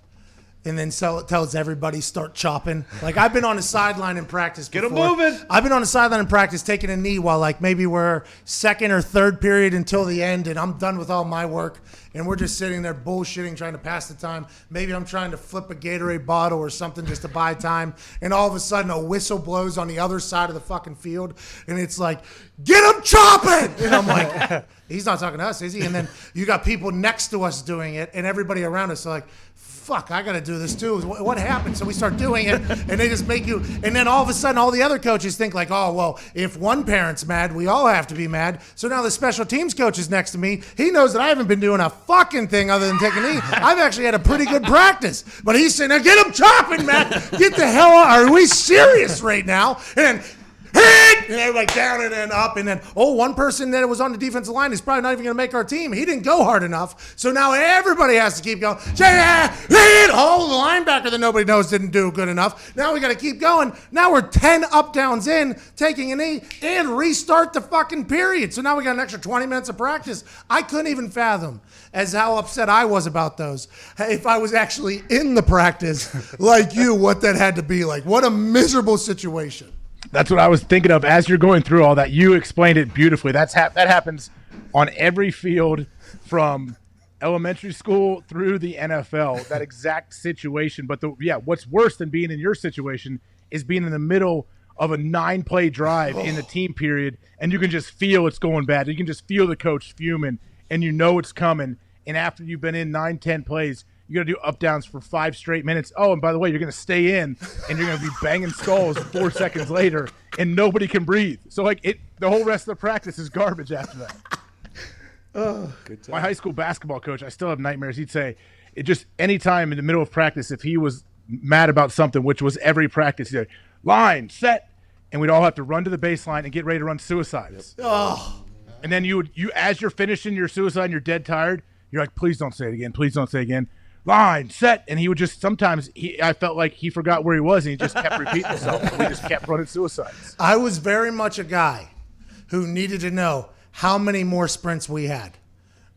and then tells everybody start chopping? Like, I've been on the sideline in practice. Get 'em before. moving. I've been on the sideline in practice taking a knee while like maybe we're second or third period until the end, and I'm done with all my work, and we're just sitting there bullshitting, trying to pass the time. Maybe I'm trying to flip a Gatorade bottle or something just to buy time, and all of a sudden a whistle blows on the other side of the fucking field, and it's like, get him chopping! And I'm like, he's not talking to us, is he? And then you got people next to us doing it, and everybody around us are like, fuck, I got to do this too. What happened? So we start doing it, and they just make you. And then all of a sudden, all the other coaches think like, oh, well, if one parent's mad, we all have to be mad. So now the special teams coach is next to me. He knows that I haven't been doing a fucking thing other than taking a knee. I've actually had a pretty good practice. But he's saying, now get him chopping, man. Get the hell out. Are we serious right now? And then, hit! And everybody down and then up. And then, one person that was on the defensive line is probably not even going to make our team. He didn't go hard enough. So now everybody has to keep going. Hit! Oh, the linebacker that nobody knows didn't do good enough. Now we got to keep going. Now we're 10 up downs in, taking a knee, and restart the fucking period. So now we got an extra 20 minutes of practice. I couldn't even fathom as how upset I was about those. If I was actually in the practice like you, what that had to be like. What a miserable situation. That's what I was thinking of as you're going through all that. You explained it beautifully. That happens on every field from elementary school through the NFL, that exact situation. But what's worse than being in your situation is being in the middle of a 9-play drive in the team period, and you can just feel it's going bad. You can just feel the coach fuming, and you know it's coming. And after you've been in 9-10 plays, you got to do up downs for 5 straight minutes. Oh, and by the way, you're going to stay in, and you're going to be banging skulls 4 seconds later, and nobody can breathe. So the whole rest of the practice is garbage after that. My high school basketball coach, I still have nightmares. He'd say, it just any time in the middle of practice, if he was mad about something, which was every practice, he'd say, line, set, and we'd all have to run to the baseline and get ready to run suicides. Oh. And then you as you're finishing your suicide and you're dead tired, you're like, please don't say it again. Please don't say it again. Line, set. And he would just, sometimes I felt like he forgot where he was, and he just kept repeating himself. We just kept running suicides. I was very much a guy who needed to know how many more sprints we had,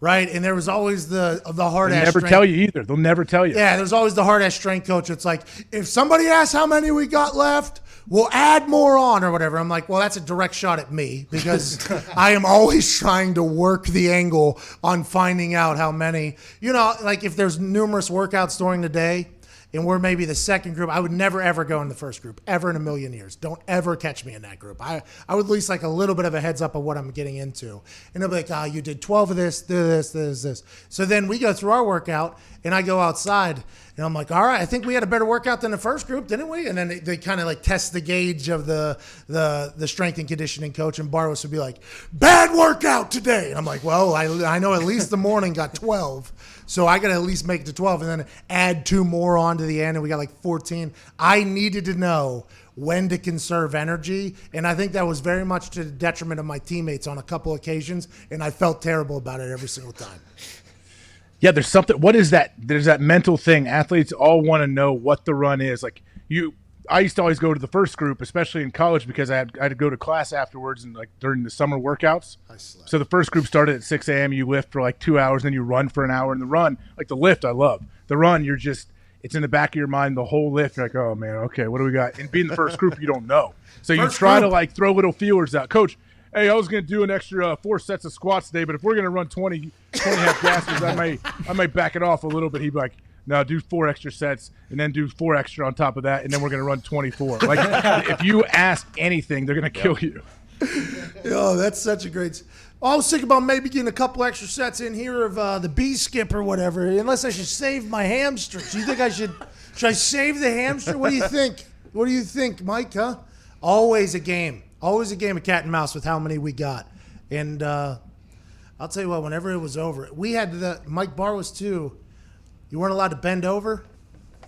right? And there was always the hard ass. They'll never strength. tell you either. They'll never tell you. Yeah, there's always the hard ass strength coach. It's like, if somebody asks how many we got left, we'll add more on or whatever. I'm like, well, that's a direct shot at me because I am always trying to work the angle on finding out how many. You know, like if there's numerous workouts during the day and we're maybe the second group, I would never, ever go in the first group, ever in a million years. Don't ever catch me in that group. I would at least like a little bit of a heads up of what I'm getting into. And they'll be like, you did 12 of this, this. So then we go through our workout, and I go outside, and I'm like, all right, I think we had a better workout than the first group, didn't we? And then they kind of like test the gauge of the strength and conditioning coach, and Barros would be like, bad workout today. And I'm like, well, I know at least the morning got 12. So I got to at least make it to 12 and then add 2 more on to the end, and we got like 14. I needed to know when to conserve energy, and I think that was very much to the detriment of my teammates on a couple occasions, and I felt terrible about it every single time. Yeah, there's something. What is that? There's that mental thing. Athletes all want to know what the run is. Like I used to always go to the first group, especially in college, because I had to go to class afterwards and like during the summer workouts. So the first group started at 6 a.m. You lift for like 2 hours, then you run for an hour. And the run, like the lift, I love. The run, it's in the back of your mind the whole lift. You're like, oh man, okay, what do we got? And being the first group, you don't know. So you try to like throw little feelers out. Coach, hey, I was going to do an extra 4 sets of squats today, but if we're going to run 20 half gassers, I may back it off a little bit. He'd be like, no, do 4 extra sets and then do 4 extra on top of that, and then we're going to run 24. Like, if you ask anything, they're going to kill you. Oh, that's such a great. I was thinking about maybe getting a couple extra sets in here of the B skip or whatever, unless I should save my hamstrings. Do you think I should I save the hamstring? What do you think? What do you think, Mike, huh? Always a game. Always a game of cat and mouse with how many we got. And I'll tell you what, whenever it was over, we had Mike Barr was too. You weren't allowed to bend over,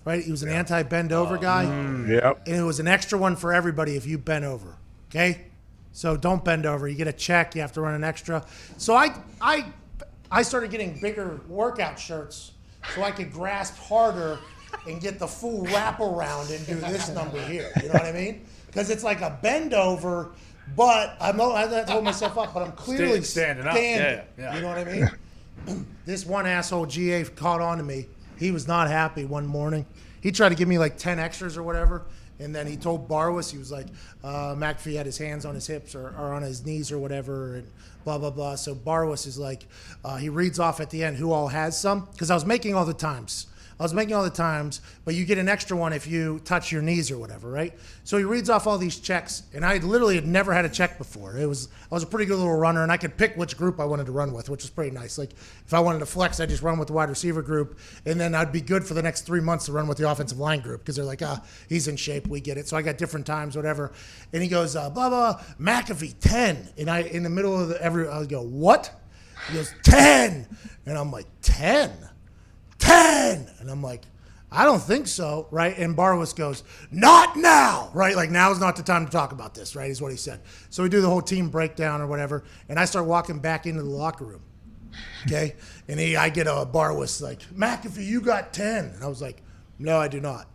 right? He was an anti-bend over guy. Yep. And it was an extra one for everybody if you bent over, okay? So don't bend over. You get a check. You have to run an extra. So I started getting bigger workout shirts so I could grasp harder and get the full wraparound and do this number here. You know what I mean? Because it's like a bend over, but I have to hold myself up, but I'm clearly standing up. Yeah. You know what I mean? This one asshole GA caught on to me. He was not happy one morning. He tried to give me like 10 extras or whatever. And then he told Barwis, he was like, McAfee had his hands on his hips or on his knees or whatever, and blah, blah, blah. So Barwis is like, he reads off at the end who all has some. Because I was making all the times. But you get an extra one if you touch your knees or whatever, right? So he reads off all these checks, and I literally had never had a check before. I was a pretty good little runner, and I could pick which group I wanted to run with, which was pretty nice. Like, if I wanted to flex, I'd just run with the wide receiver group, and then I'd be good for the next 3 months to run with the offensive line group, because they're like, he's in shape, we get it. So I got different times, whatever. And he goes, blah, blah, McAfee, 10. And in the middle of I go, what? He goes, 10. And I'm like, 10? 10! And I'm like, I don't think so, right? And Barwis goes, not now, right? Like, now's not the time to talk about this, right, is what he said. So we do the whole team breakdown or whatever, and I start walking back into the locker room, okay? And I get a Barwis like, McAfee, you got 10. And I was like, no, I do not.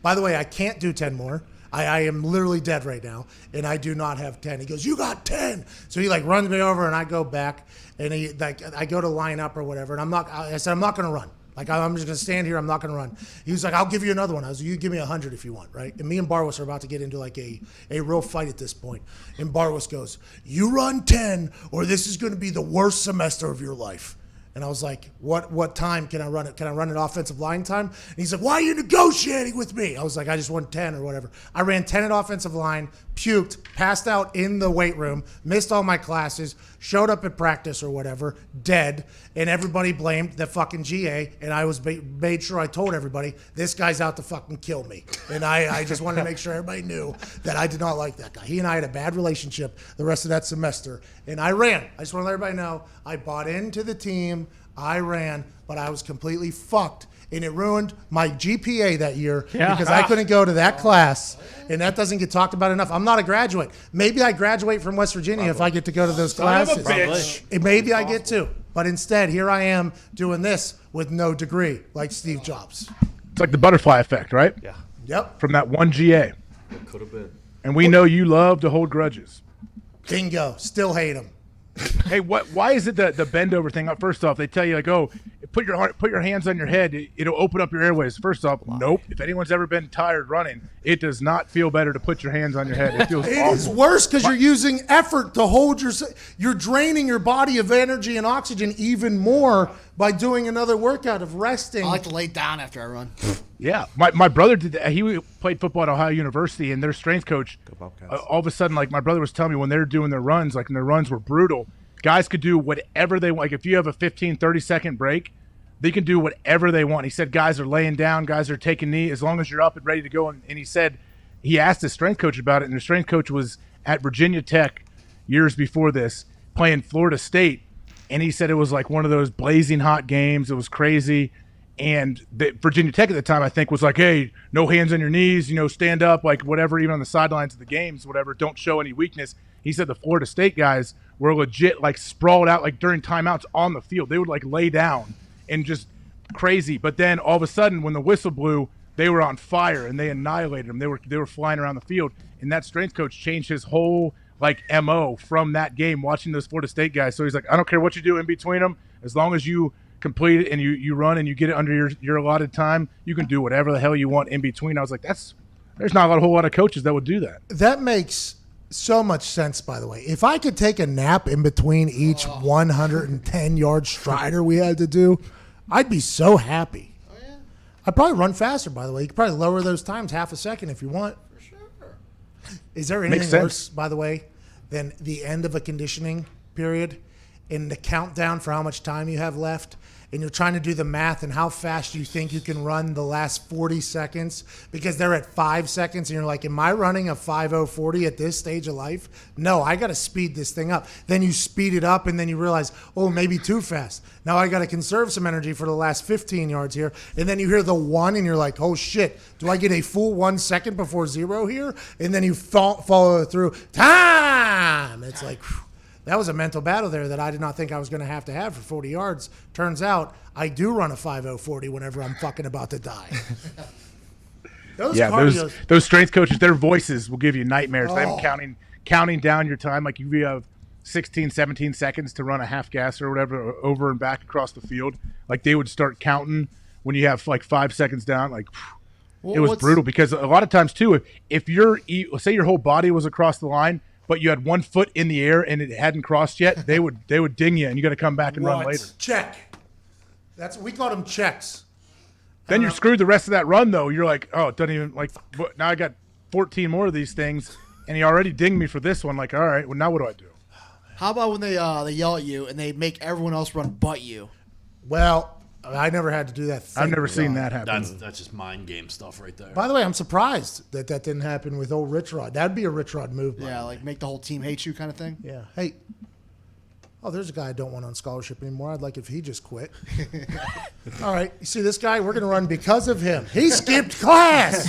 By the way, I can't do 10 more. I am literally dead right now, and I do not have 10. He goes, you got 10. So he like runs me over, and I go back, and I go to line up or whatever, and I said, I'm not going to run. Like, I'm just going to stand here. I'm not going to run. He was like, I'll give you another one. I was like, you give me 100 if you want, right? And me and Barwis are about to get into like a real fight at this point. And Barwis goes, you run 10 or this is going to be the worst semester of your life. And I was like, what time can I run it? Can I run an offensive line time? And he's like, why are you negotiating with me? I was like, I just want 10 or whatever. I ran 10 at offensive line, puked, passed out in the weight room, missed all my classes, showed up at practice or whatever, dead, and everybody blamed the fucking GA, and I was made sure I told everybody, this guy's out to fucking kill me. And I just wanted to make sure everybody knew that I did not like that guy. He and I had a bad relationship the rest of that semester, and I ran. I just want to let everybody know, I bought into the team, I ran, but I was completely fucked. And it ruined my GPA that year because I couldn't go to that class. And that doesn't get talked about enough. I'm not a graduate. Maybe I graduate from West Virginia if I get to go to those classes. Maybe I get to. But instead, here I am doing this with no degree, like Steve Jobs. It's like the butterfly effect, right? Yeah. Yep. From that one GA. It could have been. And we know you love to hold grudges. Bingo. Still hate him. Hey, why is it the bend over thing? First off, they tell you like, oh, put your hands on your head, it'll open up your airways. First off, nope. If anyone's ever been tired running, it does not feel better to put your hands on your head. It feels awful. It is worse because you're using effort to hold you're draining your body of energy and oxygen even more by doing another workout of resting. I like to lay down after I run. Yeah, my brother did that. He played football at Ohio University, and their strength coach, all of a sudden, like my brother was telling me when they were doing their runs, like and their runs were brutal, guys could do whatever they want. Like if you have a 15, 30-second break, they can do whatever they want. He said guys are laying down, guys are taking knee, as long as you're up and ready to go. And he said he asked his strength coach about it, and the strength coach was at Virginia Tech years before this, playing Florida State, and he said it was like one of those blazing hot games. It was crazy. And Virginia Tech at the time, I think, was like, hey, no hands on your knees, stand up, like whatever, even on the sidelines of the games, whatever, don't show any weakness. He said the Florida State guys were legit, like, sprawled out, like, during timeouts on the field. They would, like, lay down and just crazy. But then all of a sudden, when the whistle blew, they were on fire, and they annihilated them. They were flying around the field. And that strength coach changed his whole, like, MO from that game, watching those Florida State guys. So he's like, I don't care what you do in between them, as long as you – complete it and you run and you get it under your allotted time, you can do whatever the hell you want in between. I was like, there's not a whole lot of coaches that would do that. That makes so much sense, by the way. If I could take a nap in between each 110-yard strider we had to do, I'd be so happy. Oh, yeah. I'd probably run faster, by the way. You could probably lower those times half a second if you want. For sure. Is there anything worse, by the way, than the end of a conditioning period and the countdown for how much time you have left? And you're trying to do the math and how fast you think you can run the last 40 seconds because they're at 5 seconds and you're like, am I running a 5:0:40 at this stage of life? No, I got to speed this thing up. Then you speed it up and then you realize, oh, maybe too fast. Now I got to conserve some energy for the last 15 yards here. And then you hear the 1 and you're like, oh, shit, do I get a full 1 second before 0 here? And then you follow through. Time! It's like, whew. That was a mental battle there that I did not think I was going to have for 40 yards. Turns out I do run a 5:0:40 whenever I'm fucking about to die. Those strength coaches, their voices will give you nightmares. Them counting down your time. Like if you have 16, 17 seconds to run a half gas or whatever over and back across the field, like they would start counting when you have like 5 seconds down. Like it was brutal because a lot of times too, if say your whole body was across the line, but you had 1 foot in the air and it hadn't crossed yet, they would ding you and you got to come back and run later. Check. We call them checks. Then you're screwed the rest of that run though. You're like, oh, it doesn't even like. Now I got 14 more of these things, and he already dinged me for this one. Like, all right, well now what do I do? How about when they yell at you and they make everyone else run but you? Well, I never had to do that. I've never seen that happen. That's just mind game stuff right there. By the way, I'm surprised that didn't happen with old Rich Rod. That'd be a Rich Rod move. Yeah, like make the whole team hate you kind of thing. Yeah. Hey. Oh, there's a guy I don't want on scholarship anymore. I'd like if he just quit. All right. You see this guy? We're going to run because of him. He skipped class.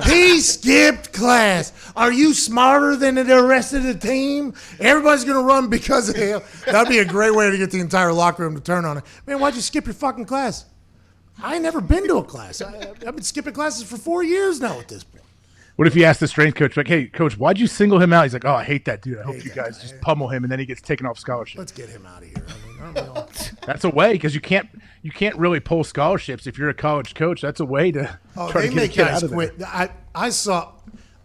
He skipped class. Are you smarter than the rest of the team? Everybody's going to run because of him. That'd be a great way to get the entire locker room to turn on it. Man, why'd you skip your fucking class? I ain't never been to a class. I've been skipping classes for 4 years now at this point. What if you ask the strength coach, like, hey, coach, why'd you single him out? He's like, oh, I hate that dude. I hope you guys just pummel him, and then he gets taken off scholarship. Let's get him out of here. I mean, aren't we all... That's a way because you can't really pull scholarships if you're a college coach. That's a way to try to get a kid out of there.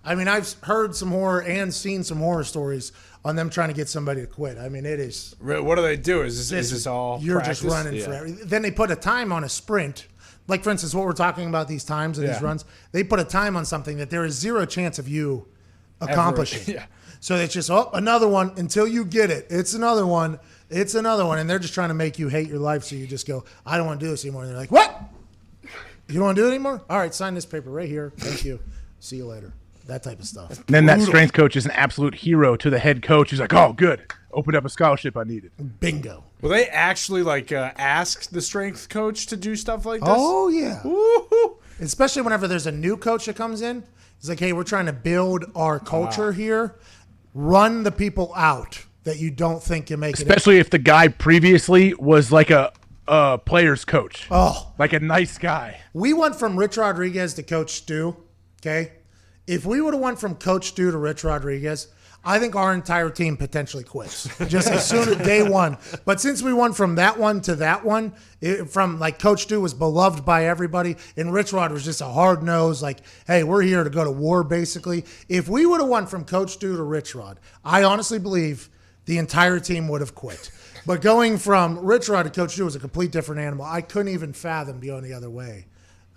I've heard some horror and seen some horror stories on them trying to get somebody to quit. I mean, it is. What do they do? Is this all you're practice? Just running forever. Then they put a time on a sprint. Like, for instance, what we're talking about, these times and these runs, they put a time on something that there is zero chance of you accomplishing. Yeah. So it's just, another one until you get it. It's another one. It's another one. And they're just trying to make you hate your life. So you just go, I don't want to do this anymore. And they're like, what? You don't want to do it anymore? All right, sign this paper right here. Thank you. See you later. That type of stuff. And then that strength coach is an absolute hero to the head coach. He's like, oh, good. Opened up a scholarship I needed. Bingo. Will they actually ask the strength coach to do stuff like this? Oh, yeah. Woo-hoo. Especially whenever there's a new coach that comes in. He's like, hey, we're trying to build our culture here. Run the people out that you don't think can make it. Especially if the guy previously was like a player's coach. Oh. Like a nice guy. We went from Rich Rodriguez to Coach Stu, okay? If we would have went from Coach Stu to Rich Rodriguez, I think our entire team potentially quits just as soon as day one. But since we went from that one to that one, from like Coach Stu was beloved by everybody, and Rich Rod was just a hard nose, like, hey, we're here to go to war, basically. If we would have went from Coach Stu to Rich Rod, I honestly believe the entire team would have quit. But going from Rich Rod to Coach Stu was a complete different animal. I couldn't even fathom going the other way.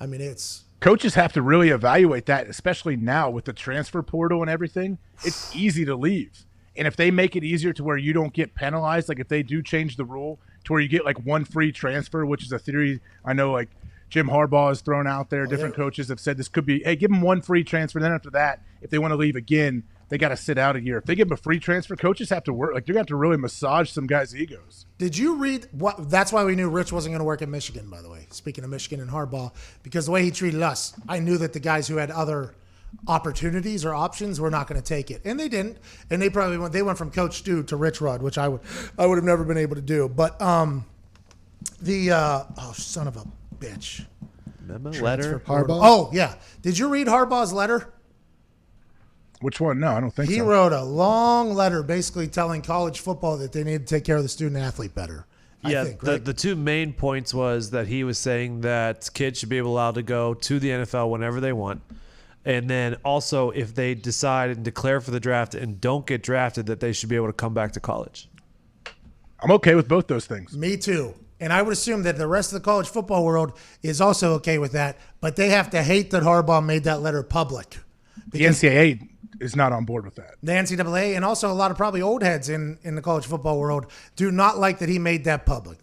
I mean, it's... Coaches have to really evaluate that, especially now with the transfer portal and everything. It's easy to leave. And if they make it easier to where you don't get penalized, like if they do change the rule to where you get like one free transfer, which is a theory I know like Jim Harbaugh has thrown out there. Different coaches have said this could be, hey, give them one free transfer. Then after that, if they want to leave again, they got to sit out a year. If they give them a free transfer, coaches have to work. Like, they're going to have to really massage some guys' egos. Did you read what? That's why we knew Rich wasn't going to work at Michigan, by the way. Speaking of Michigan and Harbaugh, because the way he treated us, I knew that the guys who had other opportunities or options were not going to take it, and they didn't. And they probably went. They went from Coach Stu to Rich Rod, which I would have never been able to do. But son of a bitch. Memo letter. Harbaugh? Oh yeah. Did you read Harbaugh's letter? Which one? No, I don't think so. He wrote a long letter basically telling college football that they need to take care of the student athlete better. Yeah, I think, right? the two main points was that he was saying that kids should be allowed to go to the NFL whenever they want. And then also, if they decide and declare for the draft and don't get drafted, that they should be able to come back to college. I'm okay with both those things. Me too. And I would assume that the rest of the college football world is also okay with that, but they have to hate that Harbaugh made that letter public. The NCAA is not on board with that. The NCAA and also a lot of probably old heads in the college football world do not like that he made that public.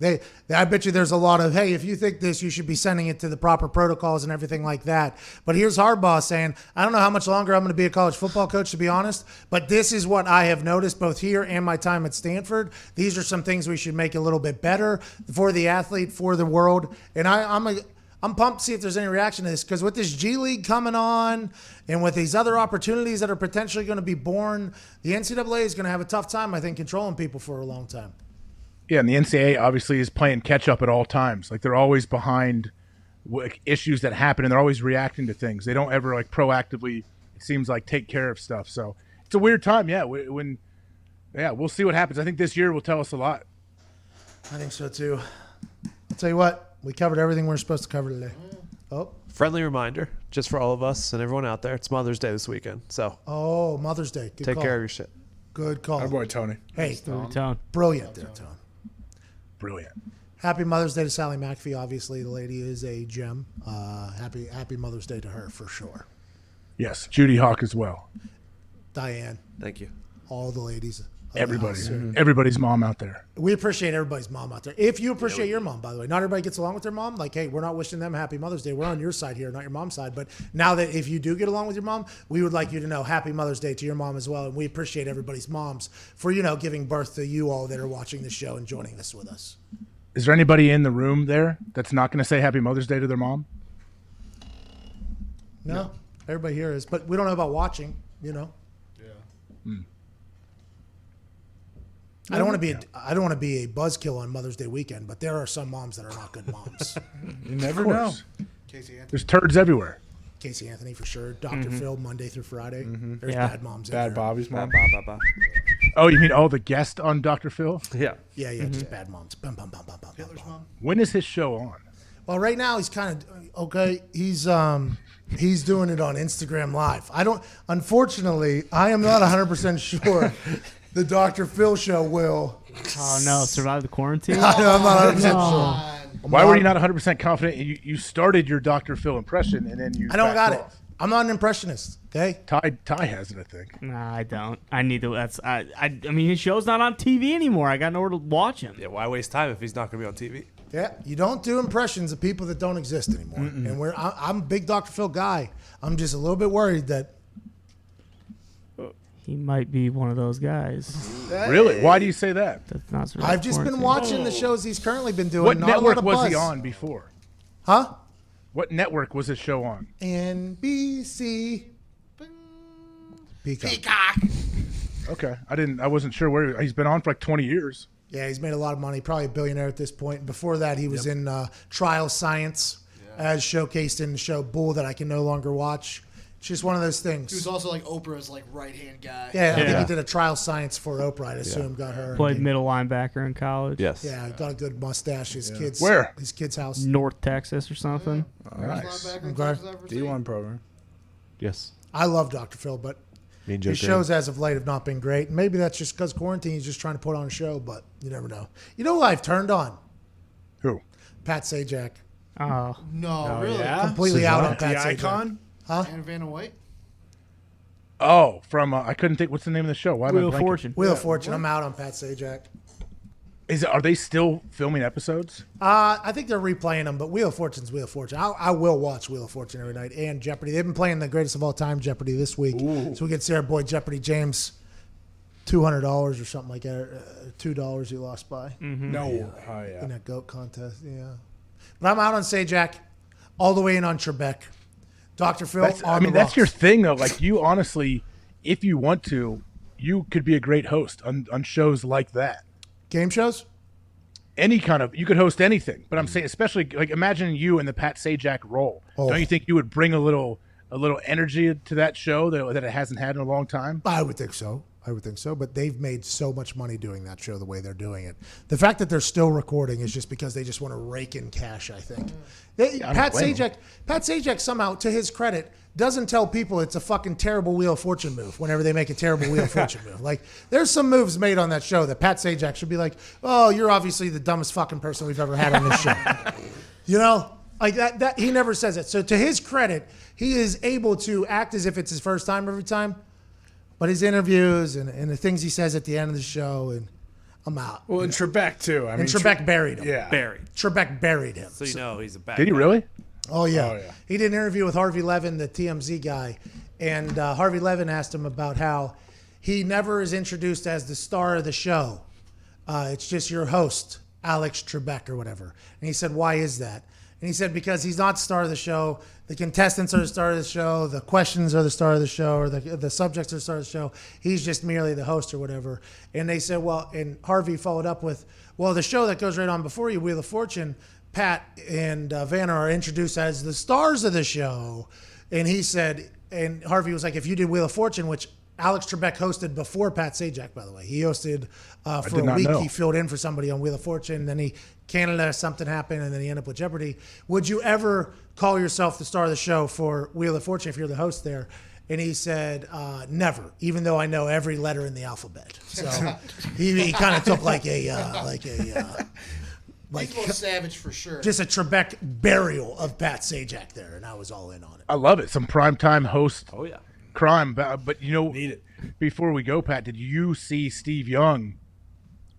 I bet you there's a lot of, hey, if you think this, you should be sending it to the proper protocols and everything like that. But here's Harbaugh saying, I don't know how much longer I'm going to be a college football coach, to be honest, but this is what I have noticed both here and my time at Stanford. These are some things we should make a little bit better for the athlete, for the world. And I'm pumped to see if there's any reaction to this, because with this G League coming on and with these other opportunities that are potentially going to be born, the NCAA is going to have a tough time, I think, controlling people for a long time. Yeah, and the NCAA obviously is playing catch up at all times. Like, they're always behind issues that happen, and they're always reacting to things. They don't ever like proactively, it seems like, take care of stuff. So it's a weird time. Yeah, we'll see what happens. I think this year will tell us a lot. I think so too. I'll tell you what. We covered everything we're supposed to cover today. Oh. Friendly reminder, just for all of us and everyone out there, it's Mother's Day this weekend. So Mother's Day. Good take call. care of your shit. Good call. Our boy Tony. Hey, Tone. brilliant there, Tom. Brilliant. Happy Mother's Day to Sally McAfee. Obviously, the lady is a gem. Happy Mother's Day to her for sure. Yes, Judy Hawk as well. Diane, Thank you. all the ladies. Everybody's mom out there. We appreciate everybody's mom out there. If you appreciate your mom, by the way, not everybody gets along with their mom. Like, hey, we're not wishing them Happy Mother's Day. We're on your side here, not your mom's side. But now that if you do get along with your mom, we would like you to know Happy Mother's Day to your mom as well. And we appreciate everybody's moms for, giving birth to you all that are watching the show and joining this with us. Is there anybody in the room there that's not going to say Happy Mother's Day to their mom? No, everybody here is. But we don't know about watching, Yeah. I don't want to be a buzzkill on Mother's Day weekend, but there are some moms that are not good moms. You never know. There's turds everywhere. Casey Anthony for sure. Doctor Phil Monday through Friday. There's Yeah. bad moms. Bad in there. Bobby's mom. Oh, you mean all the guests on Dr. Phil? Yeah. Yeah, just bad moms. Bum, bum, bum, bum, bum, bum, bum. When is his show on? Well, right now he's kind of okay. He's doing it on Instagram Live. Unfortunately, I am not 100% sure the Dr. Phil show will. Oh no! Survive the quarantine. I'm not 100% sure. Why were you not 100% confident? You started your Dr. Phil impression and then you. I don't got backed it. off. I'm not an impressionist. Okay. Ty has it, I think. Nah, I don't. I need to. I mean, his show's not on TV anymore. I got nowhere to watch him. Yeah, why waste time if he's not going to be on TV? Yeah, you don't do impressions of people that don't exist anymore. And I'm a big Dr. Phil guy. I'm just a little bit worried that. He might be one of those guys. Really? Why do you say that? That's not. Survive I've just been quarantine. watching the shows he's currently been doing. What Not a lot network of was he buzz. on before? Huh? What network was his show on? NBC. Peacock. Okay, I wasn't sure where he's been on for like 20 years. Yeah, he's made a lot of money. Probably a billionaire at this point. Before that, he was in Trial Science, as showcased in the show Bull that I can no longer watch. It's just one of those things. He was also like Oprah's like right hand guy. Yeah, I think Yeah. he did a Trial Science for Oprah. I'd assume got her. Played middle linebacker in college. Yes. Yeah, got a good mustache. His kids. Where? His kid's house. North Texas or something. Nice. D1 program. Yes. I love Dr. Phil, but Me and Joe his Jane. shows as of late have not been great. Maybe that's just because quarantine. He's just trying to put on a show, but you never know. You know who I've turned on? Who? Pat Sajak. Oh, No, really. Yeah. Completely out on The Pat Sajak. icon. Anna Vanna White. Oh, from I couldn't think. What's the name of the show? Why am I Wheel of blanking? Fortune. Wheel of Fortune. I'm out on Pat Sajak. Are they still filming episodes? I think they're replaying them, but Wheel of Fortune's Wheel of Fortune. I will watch Wheel of Fortune every night and Jeopardy. They've been playing the greatest of all time Jeopardy this week, so we can see our boy Jeopardy James $200 or something like that. $2 he lost by No. Oh yeah. in that goat contest. Yeah, but I'm out on Sajak, all the way in on Trebek. Dr. Phil. That's your thing though. Like you honestly, if you want to, you could be a great host on shows like that. Game shows. Any kind of, you could host anything, but I'm saying, especially like imagine you in the Pat Sajak role. Oh. Don't you think you would bring a little energy to that show that it hasn't had in a long time? I would think so. I would think so. But they've made so much money doing that show the way they're doing it. The fact that they're still recording is just because they just want to rake in cash, I think. Pat Sajak somehow, to his credit, doesn't tell people it's a fucking terrible Wheel of Fortune move whenever they make a terrible Wheel of Fortune move. Like, there's some moves made on that show that Pat Sajak should be like, oh, you're obviously the dumbest fucking person we've ever had on this show. You know? Like that he never says it. So to his credit, he is able to act as if it's his first time every time. But his interviews and the things he says at the end of the show, and I'm out. Well, and Trebek, too. I mean, Trebek buried him. Yeah. Trebek buried him. So you know he's a bad Did he guy. really? Oh yeah. Oh, yeah. He did an interview with Harvey Levin, the TMZ guy, and Harvey Levin asked him about how he never is introduced as the star of the show. It's just your host, Alex Trebek or whatever. And he said, why is that? And he said, because he's not the star of the show. The contestants are the star of the show. The questions are the star of the show, or the subjects are the star of the show. He's just merely the host or whatever. And they said, well, and Harvey followed up with, well, the show that goes right on before you, Wheel of Fortune, Pat and Vanna are introduced as the stars of the show. And he said, and Harvey was like, if you did Wheel of Fortune, which Alex Trebek hosted before Pat Sajak, by the way. He hosted for a week. Know. He filled in for somebody on Wheel of Fortune. Then Canada, something happened, and then he ended up with Jeopardy. Would you ever call yourself the star of the show for Wheel of Fortune if you're the host there? And he said, never, even though I know every letter in the alphabet. So he kind of took like a He's a little savage for sure. just a Trebek burial of Pat Sajak there, and I was all in on it. I love it. Some primetime host Oh yeah. crime. But you know, Need it. before we go, Pat, did you see Steve Young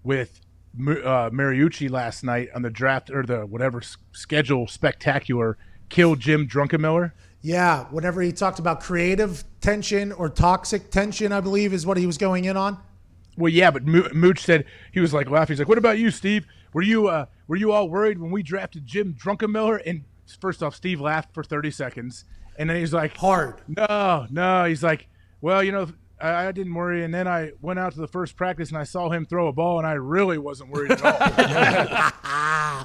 with Mariucci last night on the draft or the whatever schedule spectacular kill Jim Druckenmiller? Yeah, whenever he talked about creative tension or toxic tension, I believe is what he was going in on. Well, yeah, but Mooch said he was like laughing. He's like, "What about you, Steve? Were you all worried when we drafted Jim Druckenmiller?" And first off, Steve laughed for 30 seconds, and then he's like, Hard. No. He's like, well, you know, I didn't worry, and then I went out to the first practice and I saw him throw a ball, and I really wasn't worried at all.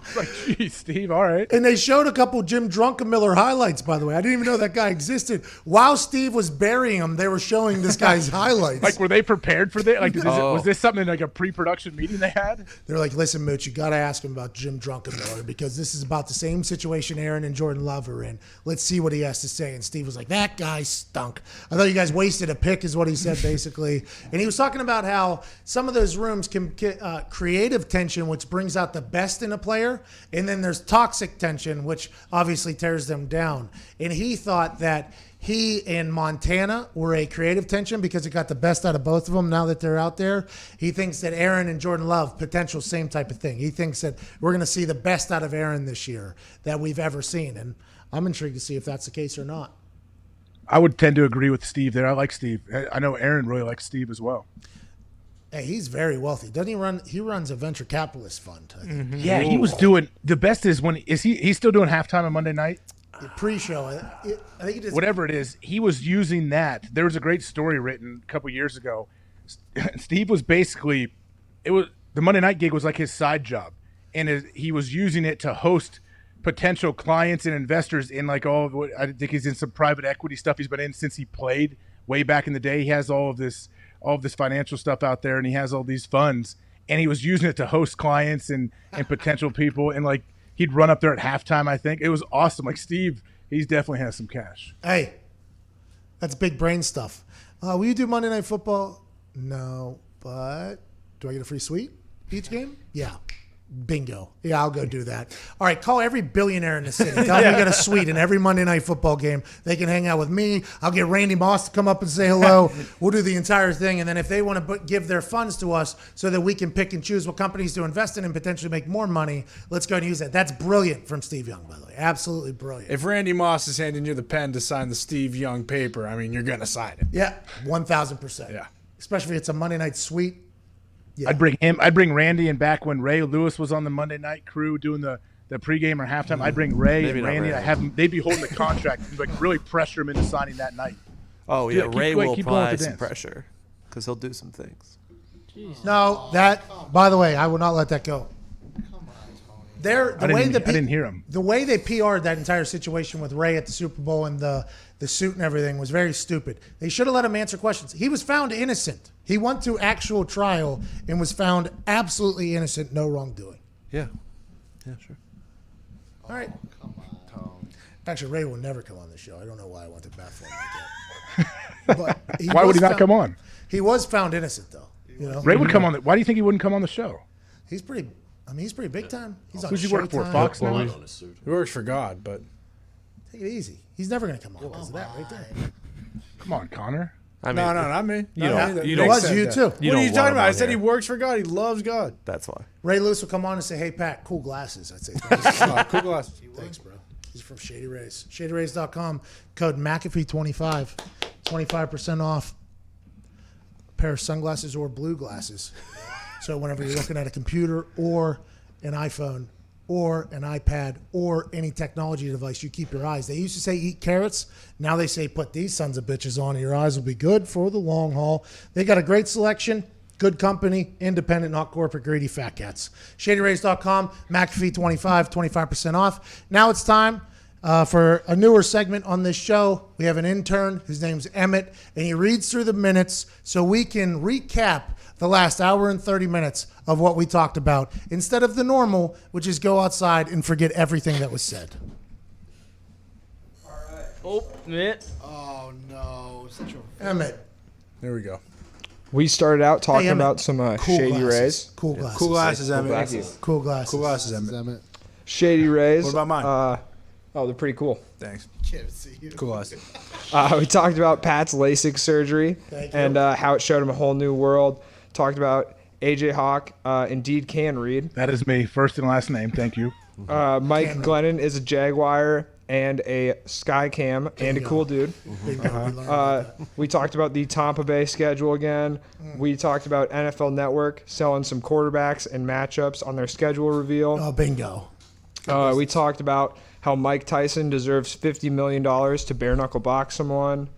It's like, geez, Steve, all right. And they showed a couple Jim Druckenmiller highlights, by the way. I didn't even know that guy existed. While Steve was burying him, they were showing this guy's highlights. Like, were they prepared for that? Like, was this something like a pre-production meeting they had? They're like, listen, Mooch, you got to ask him about Jim Druckenmiller because this is about the same situation Aaron and Jordan Love are in. Let's see what he has to say. And Steve was like, that guy stunk. I thought you guys wasted a pick is what he said, basically. And he was talking about how some of those rooms can creative tension, which brings out the best in a player. And then there's toxic tension, which obviously tears them down. And he thought that he and Montana were a creative tension because it got the best out of both of them now that they're out there. He thinks that Aaron and Jordan Love, potential same type of thing. He thinks that we're going to see the best out of Aaron this year that we've ever seen. And I'm intrigued to see if that's the case or not. I would tend to agree with Steve there. I like Steve. I know Aaron really likes Steve as well. Hey, he's very wealthy. Doesn't he run? He runs a venture capitalist fund. I think. Yeah, he was doing the best. He's still doing halftime on Monday night? Pre-show. I think he did. Whatever it is, he was using that. There was a great story written a couple years ago. Steve was basically, the Monday night gig was like his side job, and he was using it to host potential clients and investors in like all of what I think he's in some private equity stuff he's been in since he played way back in the day. He has all of this financial stuff out there, and he has all these funds, and he was using it to host clients and potential people, and like he'd run up there at halftime. I think it was awesome. Like Steve, he's definitely has some cash. Hey, that's big brain stuff. Will you do Monday Night Football? No, but do I get a free suite each game? Yeah. Bingo. Yeah, I'll go do that. All right, call every billionaire in the city. Tell them you got a suite in every Monday Night Football game. They can hang out with me. I'll get Randy Moss to come up and say hello. We'll do the entire thing. And then if they want to give their funds to us so that we can pick and choose what companies to invest in and potentially make more money, let's go and use that. That's brilliant from Steve Young, by the way. Absolutely brilliant. If Randy Moss is handing you the pen to sign the Steve Young paper, I mean, you're going to sign it. Yeah, 1,000%. Yeah. Especially if it's a Monday night suite. Yeah. I'd bring Randy, and back when Ray Lewis was on the Monday night crew doing the pregame or halftime, I'd bring Ray Maybe and not Randy. Ray. They'd be holding the contract and like really pressure him into signing that night. Oh yeah, Keep Ray going- will keep going with apply the some dance. pressure because he'll do some things. No, by the way, I will not let that go. The way I didn't hear him. The way they PR'd that entire situation with Ray at the Super Bowl and the suit and everything was very stupid. They should have let him answer questions. He was found innocent. He went to actual trial and was found absolutely innocent, no wrongdoing. Yeah. Yeah, sure. All right. Come on, Tom. Actually, Ray will never come on the show. I don't know why I went to bat for him like that. But Why would he not found- come on? He was found innocent, though. Ray would come on. Why do you think he wouldn't come on the show? He's pretty. I mean, he's pretty big time. He's on Who's he work for? Showtime. Fox now? On his suit. He works for God, but Take it easy. He's never going to come on because of that right there. Come on, Connor. I mean, no, not me. You Not don't- me. you It don't- was Nick you said too. that. You What don't are you want talking him about? I on said he here. works for God. He loves God. That's why. Ray Lewis will come on and say, "Hey Pat, cool glasses." I'd say, "Thanks, Cool glasses. Thanks bro." He's from Shady Rays. ShadyRays.com. Code McAfee25. 25% off. A pair of sunglasses or blue glasses. So whenever you're looking at a computer or an iPhone or an iPad or any technology device, you keep your eyes. They used to say eat carrots. Now they say put these sons of bitches on and your eyes will be good for the long haul. They got a great selection. Good company, independent, not corporate, greedy fat cats. ShadyRays.com, McAfee 25% off. Now it's time for a newer segment on this show. We have an intern. His name's Emmett, and he reads through the minutes so we can recap the last hour and 30 minutes of what we talked about instead of the normal, which is go outside and forget everything that was said. Oh, it. Oh no, such a Emmett. There we go. We started out talking Emmett. about some Cool Shady glasses. Rays. Cool glasses. Cool glasses, Emmett. glasses. Cool glasses. Cool glasses, Emmett. Emmett. Shady Rays. What about mine? Oh, they're pretty cool. Thanks. Can't see you. Cool glasses. We talked about Pat's LASIK surgery Thank you. and how it showed him a whole new world. Talked about AJ Hawk indeed can read. That is me, first and last name. Thank you. Mike Can read. Glennon is a Jaguar and a Skycam and a cool dude. Bingo. We learned about that. We talked about the Tampa Bay schedule again. We talked about NFL Network selling some quarterbacks and matchups on their schedule reveal. Oh, bingo. We talked about how Mike Tyson deserves $50 million to bare knuckle box someone.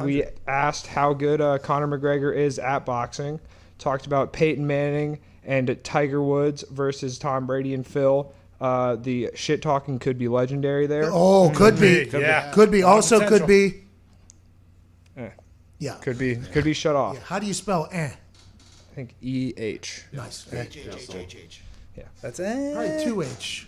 We asked how good Conor McGregor is at boxing. Talked about Peyton Manning and Tiger Woods versus Tom Brady and Phil. The shit talking could be legendary there. Oh, could be. Yeah. Could be. Also could potential. be. Eh, Yeah. could be shut off. How do you spell eh? I think EH. Nice. H. That's All right, 2H.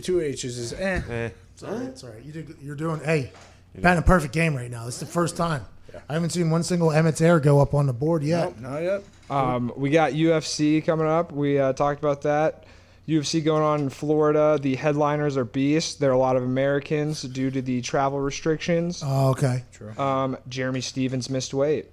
Two H's is It's all right. It's all right. You're doing, hey, batting a perfect game right now. This is the first time. I haven't seen one single Emmett's Air go up on the board yet. Nope, not yet. We got UFC coming up. We talked about that. UFC going on in Florida. The headliners are beasts. There are a lot of Americans due to the travel restrictions. Oh, okay. Jeremy Stevens missed weight.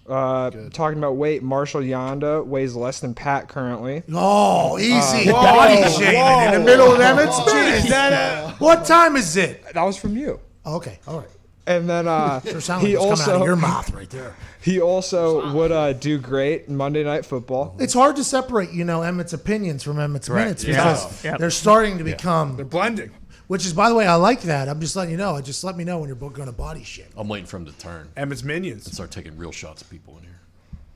Talking about weight, Marshall Yonda weighs less than Pat currently. Oh, easy. Body shaming in the middle of Emmett's minutes. What time is it? That was from you. Okay. All right. And then Sure sounds like he it's coming out of also your mouth right there. he also would do great in Monday Night Football. It's hard to separate, Emmett's opinions from Emmett's minutes because Yeah. they're starting to become, They're blending. which is, by the way, I like that. I'm just letting you know. Just let me know when you're both going to body shame. I'm waiting for him to turn Emmett's minions. and start taking real shots at people in here.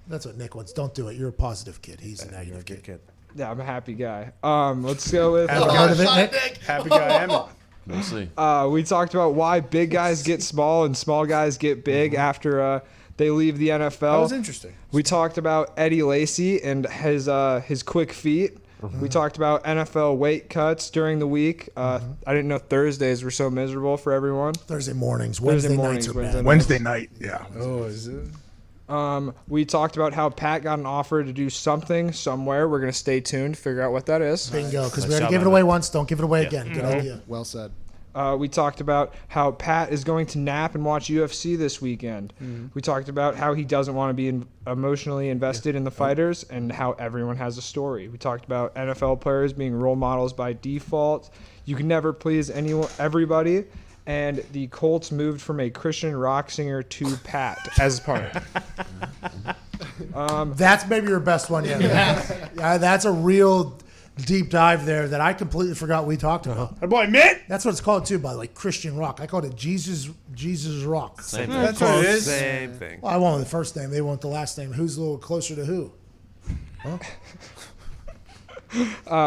That's what Nick wants. Don't do it. You're a positive kid. He's a negative kid. Yeah, I'm a happy guy. Let's go with. Heard of it, Nick? Happy guy Emmett. We'll see. We talked about why big guys get small and small guys get big after they leave the NFL. That was interesting. We talked about Eddie Lacy and his quick feet. We talked about NFL weight cuts during the week. I didn't know Thursdays were so miserable for everyone. Thursday mornings. Wednesday nights are bad. Wednesday night. Yeah. Oh, is it? We talked about how Pat got an offer to do something somewhere. We're going to stay tuned to figure out what that is. Bingo. Because we already gave it away once. Don't give it away again. Good idea. Well said. We talked about how Pat is going to nap and watch UFC this weekend. We talked about how he doesn't want to be emotionally invested in the fighters and how everyone has a story. We talked about NFL players being role models by default. You can never please everybody. And the Colts moved from a Christian rock singer to Pat as part. That's maybe your best one yet. Yeah, that's a real deep dive there that I completely forgot we talked about. Our boy Mitt. That's what it's called too, by the way, Christian rock. I called it Jesus Rock. Same That's what it is. Same thing. Well, I went with the first name. They went with the last name. Who's a little closer to who? Huh?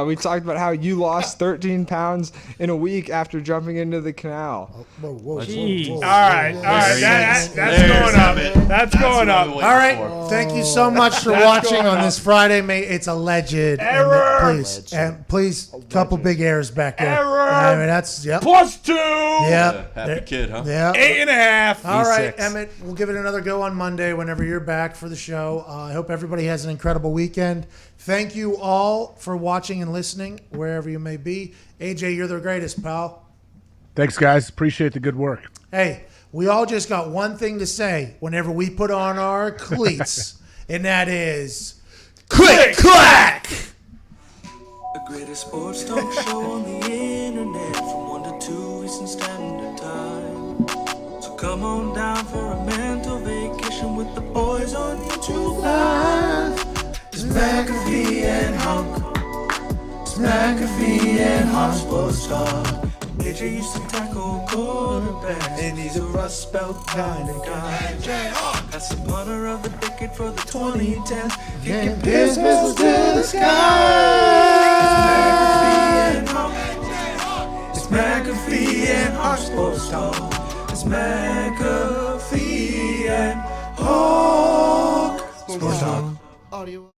We talked about how you lost 13 pounds in a week after jumping into the canal. Jeez. All right. That's going up. That's going up. All right. Thank you so much for watching on this Friday, mate. It's alleged. Error. Please, couple big errors back there. Error. I mean, that's +2. Yeah. Happy kid, huh? Yeah. 8.5. All right, E6. Emmett, we'll give it another go on Monday whenever you're back for the show. I hope everybody has an incredible weekend. Thank you all for watching and listening, wherever you may be. AJ, you're the greatest, pal. Thanks, guys. Appreciate the good work. Hey, we all just got one thing to say whenever we put on our cleats, and that is click, clack! The greatest sports talk show on the internet from 1 to 2 Eastern Standard Time. So come on down for a mental vacation with the boys on YouTube Live. It's McAfee and Hunk. It's McAfee and Hunk Sports Talk. AJ used to tackle quarterbacks, and he's a Rust Belt kind of guy. That's the punter of the decade for the 2010s. Kicking piss missiles to the sky. It's McAfee and Hawk Sports Talk. It's McAfee and Hawk Sports Talk. Audio.